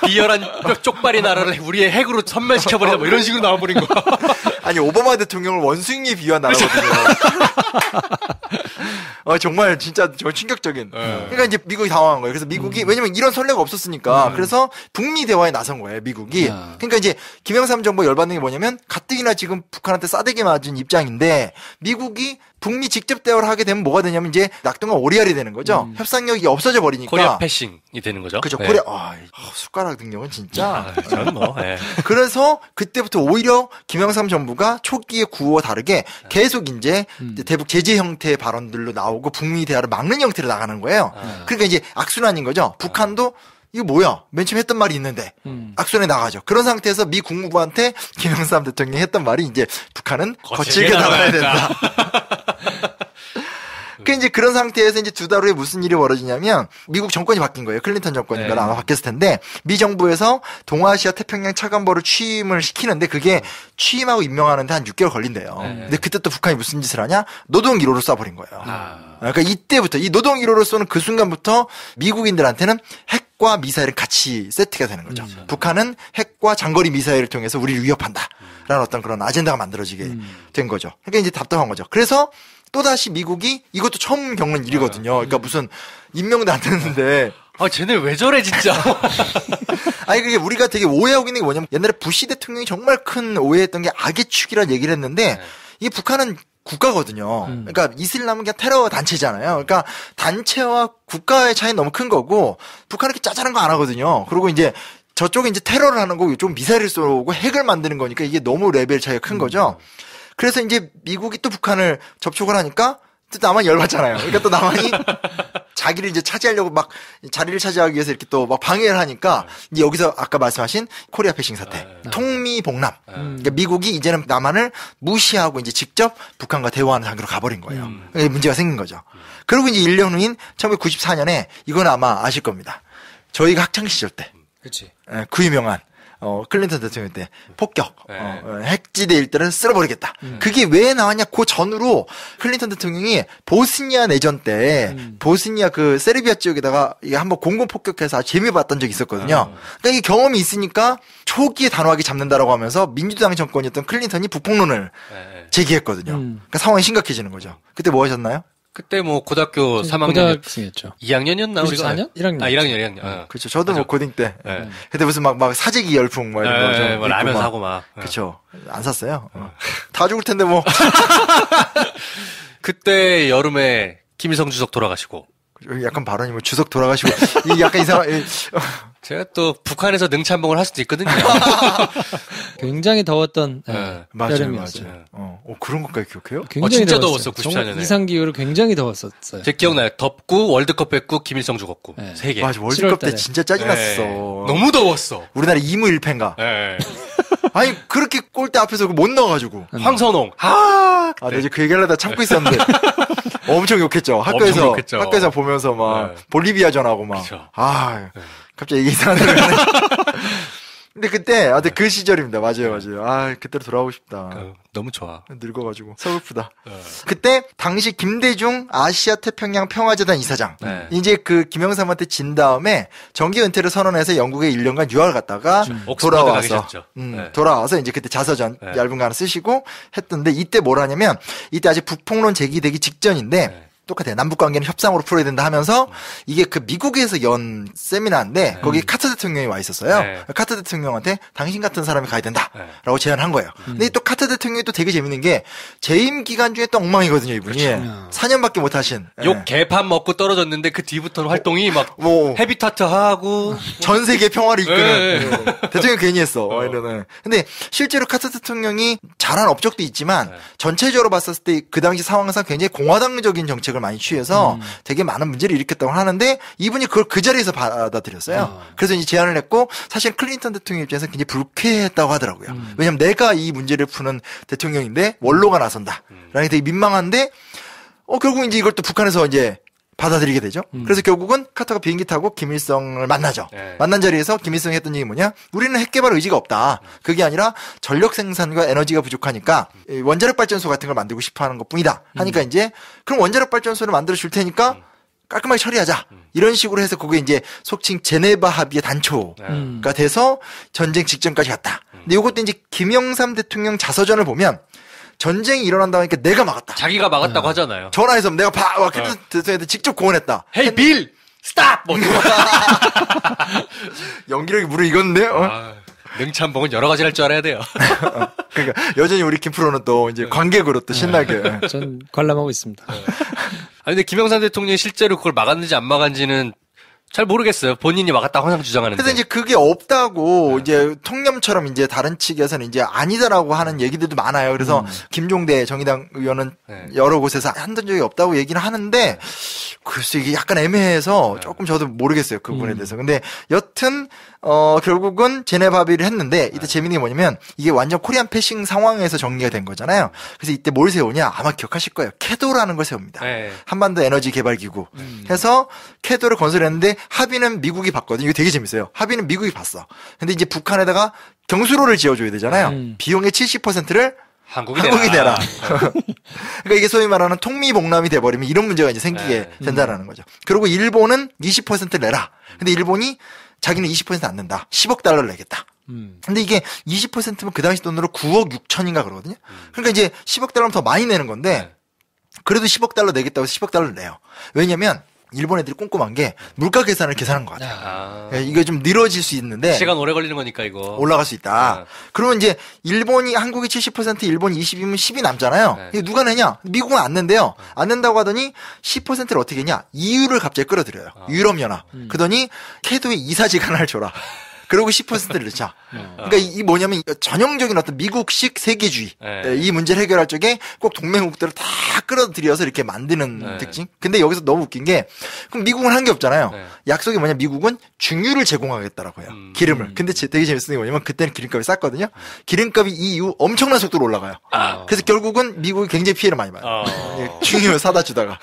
비열한 쪽발이 나라를 우리의 핵으로 선멸시켜버리자 뭐 이런 식으로 나와버린 거. 아니 오바마 대통령을 원숭이에 비유한 나라거든요. 정말 진짜 저 충격적인. 그러니까 이제 미국이 당황한 거예요. 그래서 미국이 왜냐면 이런 선례가 없었으니까 그래서 북미 대화에 나선 거예요. 미국이. 그러니까 이제 김영삼 정부 열받는 게 뭐냐면 가뜩이나 지금 북한한테 싸대기 맞은 입장인데 미국이 북미 직접 대화를 하게 되면 뭐가 되냐면 이제 낙동강 오리알이 되는 거죠. 협상력이 없어져 버리니까. 코리아 패싱이 되는 거죠. 그죠. 네. 코리아 숟가락 등령은 진짜. 저는 뭐. 네. 그래서 그때부터 오히려 김영삼 정부가 초기의 구호와 다르게 계속 이제 대북 제재 형태의 발언들로 나오고 북미 대화를 막는 형태로 나가는 거예요. 그러니까 이제 악순환인 거죠. 북한도 이거 뭐야? 맨 처음 했던 말이 있는데 악순환에 나가죠. 그런 상태에서 미 국무부한테 김영삼 대통령이 했던 말이 이제 북한은 거칠게 다뤄야 된다. 그 이제 그런 상태에서 이제 2달 후에 무슨 일이 벌어지냐면 미국 정권이 바뀐 거예요. 클린턴 정권인가 아마 바뀌었을 텐데 미 정부에서 동아시아 태평양 차관보를 취임을 시키는데 그게 취임하고 임명하는데 한 6개월 걸린대요. 근데 그때 또 북한이 무슨 짓을 하냐? 노동 1호를 쏴버린 거예요. 그러니까 이때부터 이 노동 1호를 쏘는 그 순간부터 미국인들한테는 핵과 미사일은 같이 세트가 되는 거죠. 북한은 핵과 장거리 미사일을 통해서 우리를 위협한다. 라는 어떤 그런 아젠다가 만들어지게 된 거죠. 그러니까 이제 답답한 거죠. 그래서 또다시 미국이 이것도 처음 겪는 일이거든요. 그러니까 무슨 임명도 안 됐는데. 쟤네 왜 저래 진짜. 아니 그게 우리가 되게 오해하고 있는 게 뭐냐면 옛날에 부시 대통령이 정말 큰 오해했던 게 악의 축이라는 얘기를 했는데 이 북한은 국가거든요. 그러니까 이슬람은 그냥 테러 단체잖아요. 그러니까 단체와 국가의 차이는 너무 큰 거고 북한은 이렇게 짜잘한 거 안 하거든요. 그리고 이제 저쪽에 이제 테러를 하는 거고 이쪽 미사일을 쏘고 핵을 만드는 거니까 이게 너무 레벨 차이가 큰 거죠. 그래서 이제 미국이 또 북한을 접촉을 하니까 또 남한이 열받잖아요. 그러니까 또 남한이 자기를 이제 차지하려고 막 자리를 차지하기 위해서 이렇게 또 막 방해를 하니까 이제 여기서 아까 말씀하신 코리아 패싱 사태, 통미봉남. 그러니까 미국이 이제는 남한을 무시하고 이제 직접 북한과 대화하는 단계로 가버린 거예요. 그러니까 문제가 생긴 거죠. 그리고 이제 1년 후인 1994년에 이건 아마 아실 겁니다. 저희가 학창 시절 때. 그렇지. 그 유명한 클린턴 대통령 때 폭격, 핵지대 일대를 쓸어버리겠다. 그게 왜 나왔냐? 그 전으로 클린턴 대통령이 보스니아 내전 때 보스니아 그 세르비아 지역에다가 이게 한번 공군 폭격해서 아주 재미봤던 적이 있었거든요. 그러니까 이 경험이 있으니까 초기에 단호하게 잡는다라고 하면서 민주당 정권이었던 클린턴이 북폭론을 제기했거든요. 그러니까 상황이 심각해지는 거죠. 그때 뭐 하셨나요? 그때 뭐 고등학교 3학년 고등학생이었죠. 2학년이었나 우리가? 4년? 1학년. 1학년. 그렇죠. 저도 뭐 고딩 때. 그때 무슨 막 사재기 열풍 뭐 이런 거 좀 뭐 라면 사고 막. 그렇죠. 안 샀어요. 다 죽을 텐데 뭐. 그때 여름에 김일성 주석 돌아가시고. 약간 발언이 뭐 주석 돌아가시고 이 약간 이상한. 제가 또 북한에서 능참봉을 할 수도 있거든요. 굉장히 더웠던 맞아요. 여름이었어요. 그런 것까지 기억해요? 굉장히 진짜 더웠어요. 94년에. 이상 기후로 굉장히 더웠었어요. 제 기억나요. 덥고 월드컵 뺐고 김일성 죽었고 네. 3개. 맞아. 월드컵 때 7월달에. 진짜 짜증났어. 너무 더웠어. 우리나라 2무 1패인가. 네. 아니 그렇게 골대 앞에서 못 넣어가지고. 황선홍. 나 이제 그 얘기하려다 참고 있었는데 엄청 욕했죠. 학교에서 보면서 막 볼리비아 전하고 막. 그쵸. 갑자기 얘기 이상하네. 근데 그때, 그 시절입니다. 맞아요. 그때로 돌아오고 싶다. 너무 좋아. 늙어가지고. 서글프다. 그때, 당시 김대중 아시아 태평양 평화재단 이사장. 이제 그 김영삼한테 진 다음에 정기 은퇴를 선언해서 영국에 1년간 유학을 갔다가 돌아와서. 돌아와서 이제 그때 자서전 얇은 거 하나 쓰시고 했던데, 이때 뭘 하냐면, 이때 아직 북폭론 제기되기 직전인데, 똑같아요. 남북 관계는 협상으로 풀어야 된다 하면서 이게 그 미국에서 연 세미나인데 거기 카터 대통령이 와 있었어요. 카터 대통령한테 당신 같은 사람이 가야 된다라고 제안한 거예요. 근데 또 카터 대통령이 또 되게 재밌는 게 재임 기간 중에 또 엉망이거든요, 이분이. 그렇죠. 4년밖에 못 하신. 욕 개판 먹고 떨어졌는데 그 뒤부터는 활동이 막 헤비타트 하고 전 세계 평화를 이끄는 대통령 괜히 했어. 이러는. 근데 실제로 카터 대통령이 잘한 업적도 있지만 전체적으로 봤었을 때 그 당시 상황상 굉장히 공화당적인 정책 을 많이 취해서 되게 많은 문제를 일으켰다고 하는데 이분이 그걸 그 자리에서 받아들였어요. 그래서 이제 제안을 했고 사실 클린턴 대통령 입장에서 굉장히 불쾌했다고 하더라고요. 왜냐면 내가 이 문제를 푸는 대통령인데 원로가 나선다. 라는 게 되게 민망한데 결국 이제 이걸 또 북한에서 이제 받아들이게 되죠. 그래서 결국은 카터가 비행기 타고 김일성을 만나죠. 만난 자리에서 김일성이 했던 얘기 뭐냐? 우리는 핵 개발 의지가 없다. 그게 아니라 전력 생산과 에너지가 부족하니까 원자력 발전소 같은 걸 만들고 싶어 하는 것뿐이다. 하니까 이제 그럼 원자력 발전소를 만들어 줄 테니까 깔끔하게 처리하자. 이런 식으로 해서 그게 이제 속칭 제네바 합의의 단초가 돼서 전쟁 직전까지 갔다. 근데 이것도 이제 김영삼 대통령 자서전을 보면 전쟁이 일어난다고 하니까 내가 막았다. 자기가 막았다고 하잖아요. 전화해서 내가 클린턴 대통령한테 직접 고언했다. 헤이 빌! 스탑! 뭐 연기력이 무르익었는데? 능참봉은 여러 가지를 할 줄 알아야 돼요. 그러니까 여전히 우리 김프로는 또 이제 관객으로 또 신나게. 전 관람하고 있습니다. 근데 김영삼 대통령이 실제로 그걸 막았는지 안 막았는지는 잘 모르겠어요. 본인이 막았다고 항상 주장하는데. 근데 이제 그게 없다고 이제 통념처럼 이제 다른 측에서는 이제 아니다라고 하는 얘기들도 많아요. 그래서 김종대 정의당 의원은 여러 곳에서 한던 적이 없다고 얘기는 하는데 글쎄 이게 약간 애매해서 조금 저도 모르겠어요. 그 부분에 대해서. 근데 여튼 결국은 제네바 합의를 했는데 이때 재밌는 게 뭐냐면 이게 완전 코리안 패싱 상황에서 정리가 된 거잖아요. 그래서 이때 뭘 세우냐 아마 기억하실 거예요. 캐도라는 걸 세웁니다. 한반도 에너지 개발 기구 해서 캐도를 건설했는데 합의는 미국이 봤거든요. 이거 되게 재밌어요. 합의는 미국이 봤어. 근데 이제 북한에다가 경수로를 지어줘야 되잖아요. 비용의 70%를 한국이 내라. 그러니까 이게 소위 말하는 통미봉남이 돼버리면 이런 문제가 이제 생기게 된다라는 거죠. 그리고 일본은 20% 내라. 근데 일본이 자기는 20% 안 낸다. 10억 달러를 내겠다. 근데 이게 20%면 그 당시 돈으로 9억 6천인가 그러거든요. 그러니까 이제 10억 달러면 더 많이 내는 건데 그래도 10억 달러 내겠다고 해서 10억 달러를 내요. 왜냐면 일본 애들이 꼼꼼한 게 물가 계산을 계산한 것 같아요. 이거 좀 늘어질 수 있는데 시간 오래 걸리는 거니까 이거 올라갈 수 있다. 그러면 이제 일본이 한국이 70% 일본이 20이면 10이 남잖아요. 이거 누가 내냐? 미국은 안 낸대요. 안 낸다고 하더니 10%를 어떻게 했냐? EU를 갑자기 끌어들여요. 유럽연합. 그러더니 캐도에 이사지간을 줘라. 그리고 10%를 넣자. 그러니까 이 뭐냐면 전형적인 어떤 미국식 세계주의. 이 문제를 해결할 적에 꼭 동맹국들을 다 끌어들여서 이렇게 만드는 특징. 근데 여기서 너무 웃긴 게 그럼 미국은 한 게 없잖아요. 약속이 뭐냐 미국은 중유를 제공하겠다라고 해요. 기름을. 근데 되게 재밌는 게 뭐냐면 그때는 기름값이 쌌거든요. 기름값이 이 이후 엄청난 속도로 올라가요. 그래서 결국은 미국이 굉장히 피해를 많이 봐요. 중유 사다 주다가.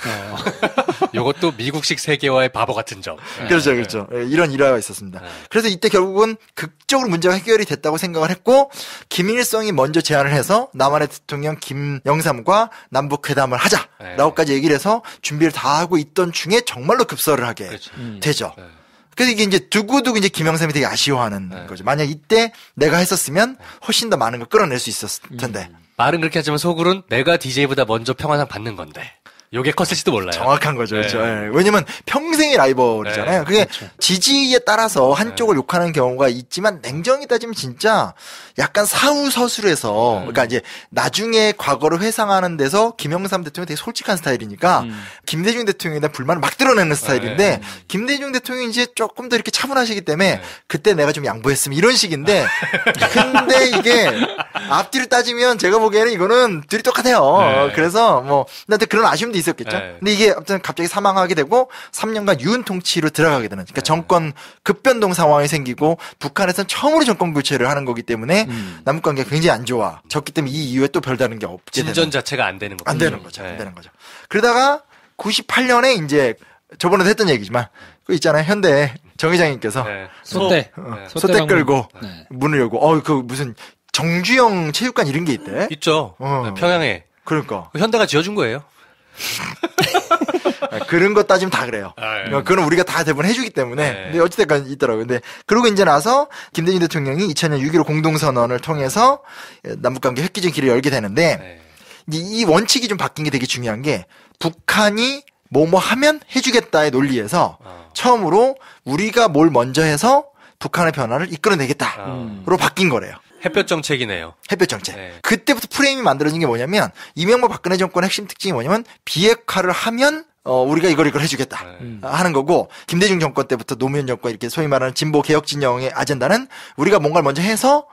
이것도 미국식 세계화의 바보 같은 점. 그렇죠, 그렇죠. 이런 일화가 있었습니다. 그래서 이때 결국은 극적으로 문제가 해결이 됐다고 생각을 했고 김일성이 먼저 제안을 해서 남한의 대통령 김영삼과 남북 회담을 하자라고까지 얘기를 해서 준비를 다 하고 있던 중에 정말로 급설을 하게 되죠. 그래서 이게 이제 두고두고 이제 김영삼이 되게 아쉬워하는 거죠. 만약 이때 내가 했었으면 훨씬 더 많은 걸 끌어낼 수 있었을 텐데. 말은 그렇게 하지만 속으로는 내가 DJ보다 먼저 평화상 받는 건데. 요게 컸을지도 몰라요. 정확한 거죠. 네. 그렇죠. 예. 왜냐면 평생의 라이벌이잖아요. 네. 그게 그렇죠. 지지에 따라서 한쪽을 냉정히 경우가 있지만 냉정히 따지면 진짜 약간 사후서술에서 그러니까 이제 나중에 과거를 회상하는 데서 김영삼 대통령이 되게 솔직한 스타일이니까 김대중 대통령에 대한 불만을 막 드러내는 스타일인데 김대중 대통령이 이제 조금 더 이렇게 차분하시기 때문에 그때 내가 좀 양보했으면 이런 식인데 근데 이게 앞뒤를 따지면 제가 보기에는 이거는 둘이 똑같아요. 그래서 뭐 나한테 그런 아쉬움도 있었겠죠. 근데 이게 아무튼 갑자기 사망하게 되고 3년간 유은 통치로 들어가게 되는 그러니까 정권 급변동 상황이 생기고 북한에서는 처음으로 정권 교체를 하는 거기 때문에 남북 관계가 굉장히 안 좋아졌기 때문에 이 이후에 또 별다른 게 없게 진전 되는 자체가 안 되는 거죠. 안 되는 거죠. 안 되는 거죠. 그러다가 98년에 이제 저번에도 했던 얘기지만 그 있잖아요. 현대 정 회장님께서 소떼 소떼 끌고 네. 문을 열고 그 무슨 정주영 체육관 이런 게 있대. 있죠. 평양에. 그러니까 현대가 지어준 거예요. 그런 거 따지면 다 그래요. 그거는 우리가 다 대부분 해주기 때문에. 근데 어찌됐건 있더라고요. 근데 그러고 이제 나서 김대중 대통령이 2000년 6.15 공동선언을 통해서 남북관계 획기적인 길을 열게 되는데 이 원칙이 좀 바뀐 게 되게 중요한 게 북한이 뭐뭐 하면 해주겠다의 논리에서 처음으로 우리가 뭘 먼저 해서 북한의 변화를 이끌어내겠다로 바뀐 거래요. 햇볕 정책이네요. 햇볕 정책. 그때부터 프레임이 만들어진 게 뭐냐면 이명박 박근혜 정권의 핵심 특징이 뭐냐면 비핵화를 하면 우리가 이걸 해주겠다 하는 거고 김대중 정권 때부터 노무현 정권 이렇게 소위 말하는 진보 개혁 진영의 아젠다는 우리가 뭔가를 먼저 해서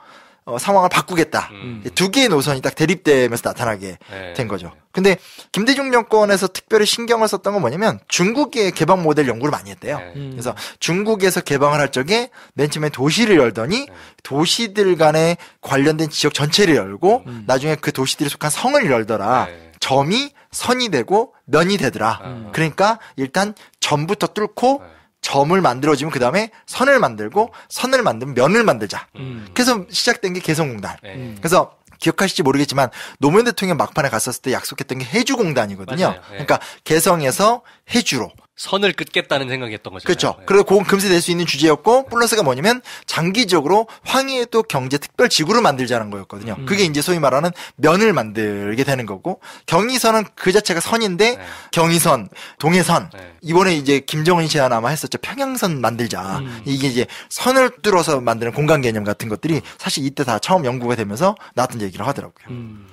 상황을 바꾸겠다. 두 개의 노선이 딱 대립되면서 나타나게 된 거죠. 근데 김대중 정권에서 특별히 신경을 썼던 건 뭐냐면 중국의 개방 모델 연구를 많이 했대요. 그래서 중국에서 개방을 할 적에 맨 처음에 도시를 열더니 도시들 간에 관련된 지역 전체를 열고 나중에 그 도시들이 속한 성을 열더라. 점이 선이 되고 면이 되더라. 그러니까 일단 점부터 뚫고 점을 만들어지면 그 다음에 선을 만들고 선을 만들면 면을 만들자. 그래서 시작된 게 개성공단. 그래서 기억하실지 모르겠지만 노무현 대통령 막판에 갔었을 때 약속했던 게 해주공단이거든요. 맞아요. 그러니까 개성에서 해주로. 선을 끊겠다는 생각이었던 거죠. 그렇죠. 그리고 그건 금세 될 수 있는 주제였고 플러스가 뭐냐면 장기적으로 황해도 경제 특별 지구를 만들자는 거였거든요. 그게 이제 소위 말하는 면을 만들게 되는 거고 경의선은 그 자체가 선인데 경의선, 동해선 이번에 이제 김정은이 제안 아마 했었죠. 평양선 만들자. 이게 이제 선을 뚫어서 만드는 공간 개념 같은 것들이 사실 이때 다 처음 연구가 되면서 나왔던 얘기를 하더라고요.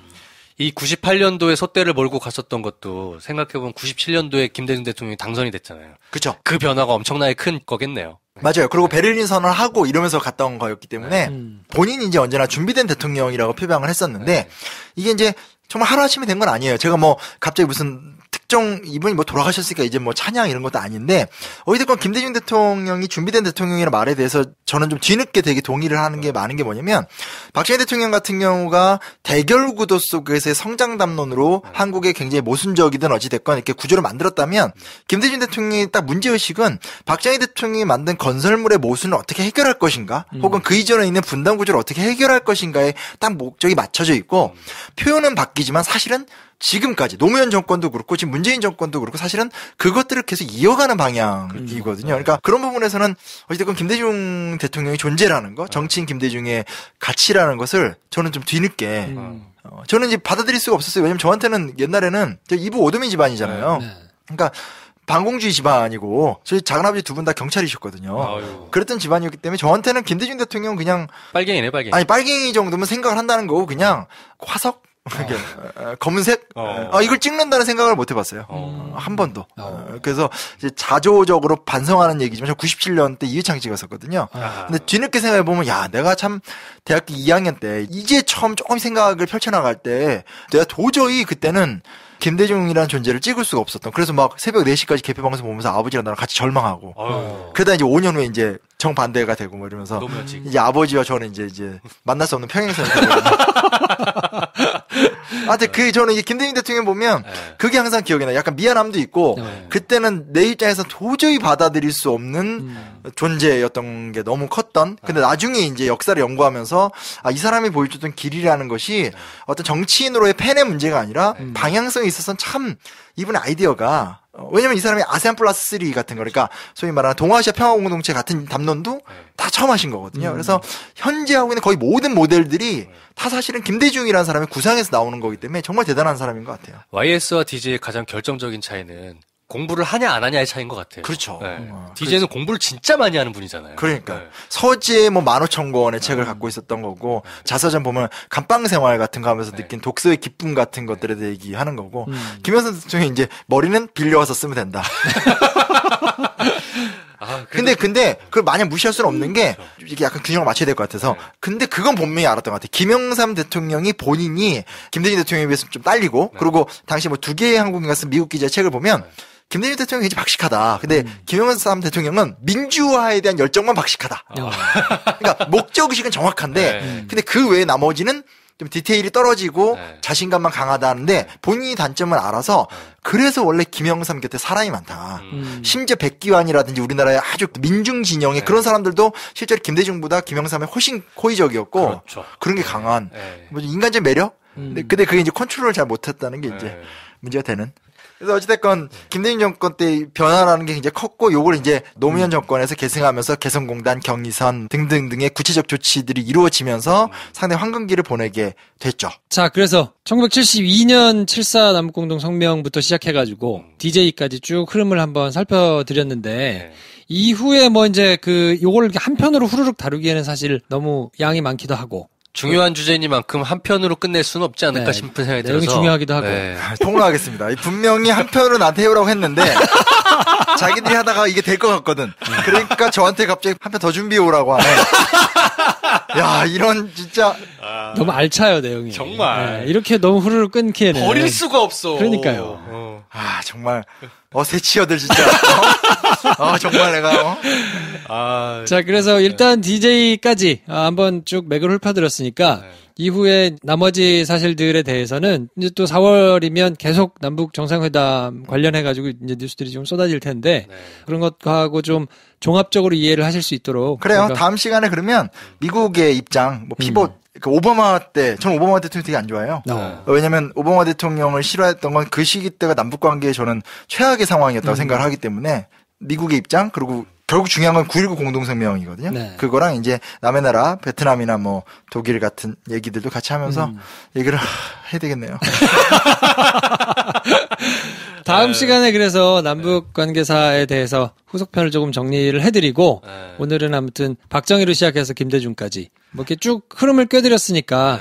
이 98년도에 소떼를 몰고 갔었던 것도 생각해보면 97년도에 김대중 대통령이 당선이 됐잖아요. 그렇죠. 그 변화가 엄청나게 큰 거겠네요. 맞아요. 그리고 베를린 선언을 하고 이러면서 갔다 온 거였기 때문에 본인이 이제 언제나 준비된 대통령이라고 표방을 했었는데 이게 이제 정말 하루아침에 된 건 아니에요. 제가 뭐 갑자기 무슨 특정 이분이 뭐 돌아가셨으니까 이제 뭐 찬양 이런 것도 아닌데 어찌됐건 김대중 대통령이 준비된 대통령이라는 말에 대해서 저는 좀 뒤늦게 되게 동의를 하는 게 많은 게 뭐냐면 박정희 대통령 같은 경우가 대결 구도 속에서의 성장 담론으로 한국에 굉장히 모순적이든 어찌됐건 이렇게 구조를 만들었다면 김대중 대통령의 딱 문제의식은 박정희 대통령이 만든 건설물의 모순을 어떻게 해결할 것인가 혹은 그 이전에 있는 분단 구조를 어떻게 해결할 것인가에 딱 목적이 맞춰져 있고 표현은 바뀌지만 사실은 지금까지 노무현 정권도 그렇고 지금 문재인 정권도 그렇고 사실은 그것들을 계속 이어가는 방향이거든요. 그러니까 그런 부분에서는 어쨌든 김대중 대통령의 존재라는 거, 정치인 김대중의 가치라는 것을 저는 좀 뒤늦게 저는 이제 받아들일 수가 없었어요. 왜냐면 저한테는 옛날에는 이부 오도민 집안이잖아요. 그러니까 반공주의 집안이고 저희 작은아버지 두 분 다 경찰이셨거든요. 그랬던 집안이었기 때문에 저한테는 김대중 대통령은 그냥 빨갱이네 빨갱이. 아니 빨갱이 정도면 생각을 한다는 거고 그냥 화석 검은색 이걸 찍는다는 생각을 못 해봤어요. 한 번도. 그래서 이제 자조적으로 반성하는 얘기지만 저 97년 때 이회창 찍었었거든요. 근데 뒤늦게 생각해 보면 야 내가 참 대학교 2학년 때 이제 처음 조금 생각을 펼쳐나갈 때 내가 도저히 그때는 김대중이라는 존재를 찍을 수가 없었던. 그래서 막 새벽 4시까지 개표방송 보면서 아버지랑 나랑 같이 절망하고. 그러다 이제 5년 후에 이제 정반대가 되고 뭐 이러면서 이제 아버지와 저는 이제 만날 수 없는 평행선이 되거든요. 하여튼 저는 이제 김대중 대통령 보면 그게 항상 기억이 나요. 약간 미안함도 있고 그때는 내 입장에서 도저히 받아들일 수 없는 존재였던 게 너무 컸던. 근데 나중에 이제 역사를 연구하면서 이 사람이 보여줬던 길이라는 것이 어떤 정치인으로의 팬의 문제가 아니라 방향성이 있어서는 참 이분의 아이디어가 왜냐면 이 사람이 아세안 플러스 3 같은 거, 그러니까 소위 말하는 동아시아 평화공동체 같은 담론도 다 처음 하신 거거든요. 그래서 현재 하고 있는 거의 모든 모델들이 다 사실은 김대중이라는 사람의 구상에서 나오는 거기 때문에 정말 대단한 사람인 것 같아요. YS와 DJ의 가장 결정적인 차이는 공부를 하냐 안 하냐의 차이인 것 같아요. 그렇죠. 네. DJ는 공부를 진짜 많이 하는 분이잖아요. 그러니까 네. 서지에 뭐 15,000권의 책을 갖고 있었던 거고 자서전 보면 감방생활 같은 거 하면서 느낀 독서의 기쁨 같은 것들에 대해 얘기하는 거고 김영삼 대통령이 이제 머리는 빌려와서 쓰면 된다. 근데 그걸 마냥 무시할 수는 없는 게 이게 약간 균형을 맞춰야 될 것 같아서 근데 그건 분명히 알았던 것 같아요. 김영삼 대통령이 본인이 김대중 대통령에 비해서 좀 딸리고 그리고 당시 뭐 2개의 한국인가 쓴 미국 기자의 책을 보면 김대중 대통령이 굉장히 박식하다. 근데 김영삼 대통령은 민주화에 대한 열정만 박식하다. 그러니까 목적의식은 정확한데 근데 그 외에 나머지는 좀 디테일이 떨어지고 자신감만 강하다는데 본인이 단점을 알아서 그래서 원래 김영삼 곁에 사람이 많다. 심지어 백기환이라든지 우리나라의 아주 민중 진영의 그런 사람들도 실제로 김대중보다 김영삼이 훨씬 호의적이었고 그렇죠. 그런 게 강한 뭐 인간적 매력? 근데 그게 이제 컨트롤을 잘 못했다는 게 이제 문제가 되는. 그래서 어찌됐건 김대중 정권 때 변화라는 게 굉장히 컸고 요걸 이제 노무현 정권에서 계승하면서 개성공단, 경의선 등등등의 구체적 조치들이 이루어지면서 상당히 황금기를 보내게 됐죠. 자, 그래서 1972년 7.4 남북공동 성명부터 시작해가지고 DJ까지 쭉 흐름을 한번 살펴드렸는데 이후에 뭐 이제 요걸 한편으로 후루룩 다루기에는 사실 너무 양이 많기도 하고 중요한 주제니만큼 한편으로 끝낼 수는 없지 않을까 싶은 생각이 들어서 내용이 중요하기도 하고 폭로하겠습니다. 분명히 한편으로 나한테 해오라고 했는데 자기들이 하다가 이게 될 것 같거든. 그러니까 저한테 갑자기 한 편 더 준비해 오라고 하네. 야, 이런 진짜 너무 알차요 내용이. 정말 이렇게 너무 후루룩 끊기에는 버릴 수가 없어. 그러니까요. 정말 새치어들 진짜. 정말 내가. 자, 그래서 일단 DJ까지 한번 쭉 맥을 훑어드렸으니까 이후에 나머지 사실들에 대해서는 이제 또 4월이면 계속 남북 정상회담 관련해가지고 이제 뉴스들이 좀 쏟아질 텐데 그런 것하고 좀 종합적으로 이해를 하실 수 있도록. 그래요. 그러니까 다음 시간에 그러면 미국의 입장, 뭐 피봇, 오바마 때, 저는 오바마 대통령 되게 안 좋아해요. 왜냐면 오바마 대통령을 싫어했던 건 그 시기 때가 남북 관계에 저는 최악의 상황이었다고 생각을 하기 때문에 미국의 입장, 그리고 결국 중요한 건 9.19 공동성명이거든요. 그거랑 이제 남의 나라, 베트남이나 뭐 독일 같은 얘기들도 같이 하면서 얘기를 해야 되겠네요. 다음 시간에 그래서 남북 관계사에 대해서 후속편을 조금 정리를 해드리고 오늘은 아무튼 박정희로 시작해서 김대중까지 뭐 이렇게 쭉 흐름을 꿰드렸으니까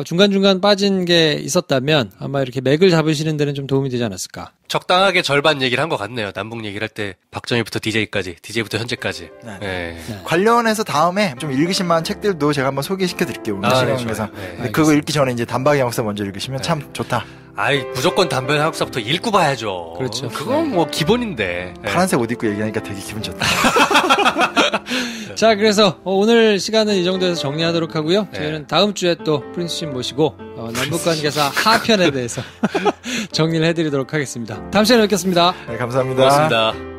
중간중간 빠진 게 있었다면 아마 이렇게 맥을 잡으시는 데는 좀 도움이 되지 않았을까. 적당하게 절반 얘기를 한 것 같네요. 남북 얘기를 할 때 박정희부터 DJ까지, DJ부터 현재까지. 관련해서 다음에 좀 읽으실 만한 책들도 제가 한번 소개시켜 드릴게요. 오늘 시간에서. 그거 읽기 전에 이제 단박의 역사 먼저 읽으시면 참 좋다. 무조건 담배 학사부터 읽고 봐야죠. 그렇죠. 그건 뭐 기본인데. 파란색 옷 입고 얘기하니까 되게 기분 좋다. 자, 그래서 오늘 시간은 이 정도에서 정리하도록 하고요. 저희는 다음 주에 또 프린스님 모시고 남북관계사 하편에 대해서 정리를 해드리도록 하겠습니다. 다음 시간에 뵙겠습니다. 네, 감사합니다. 고맙습니다.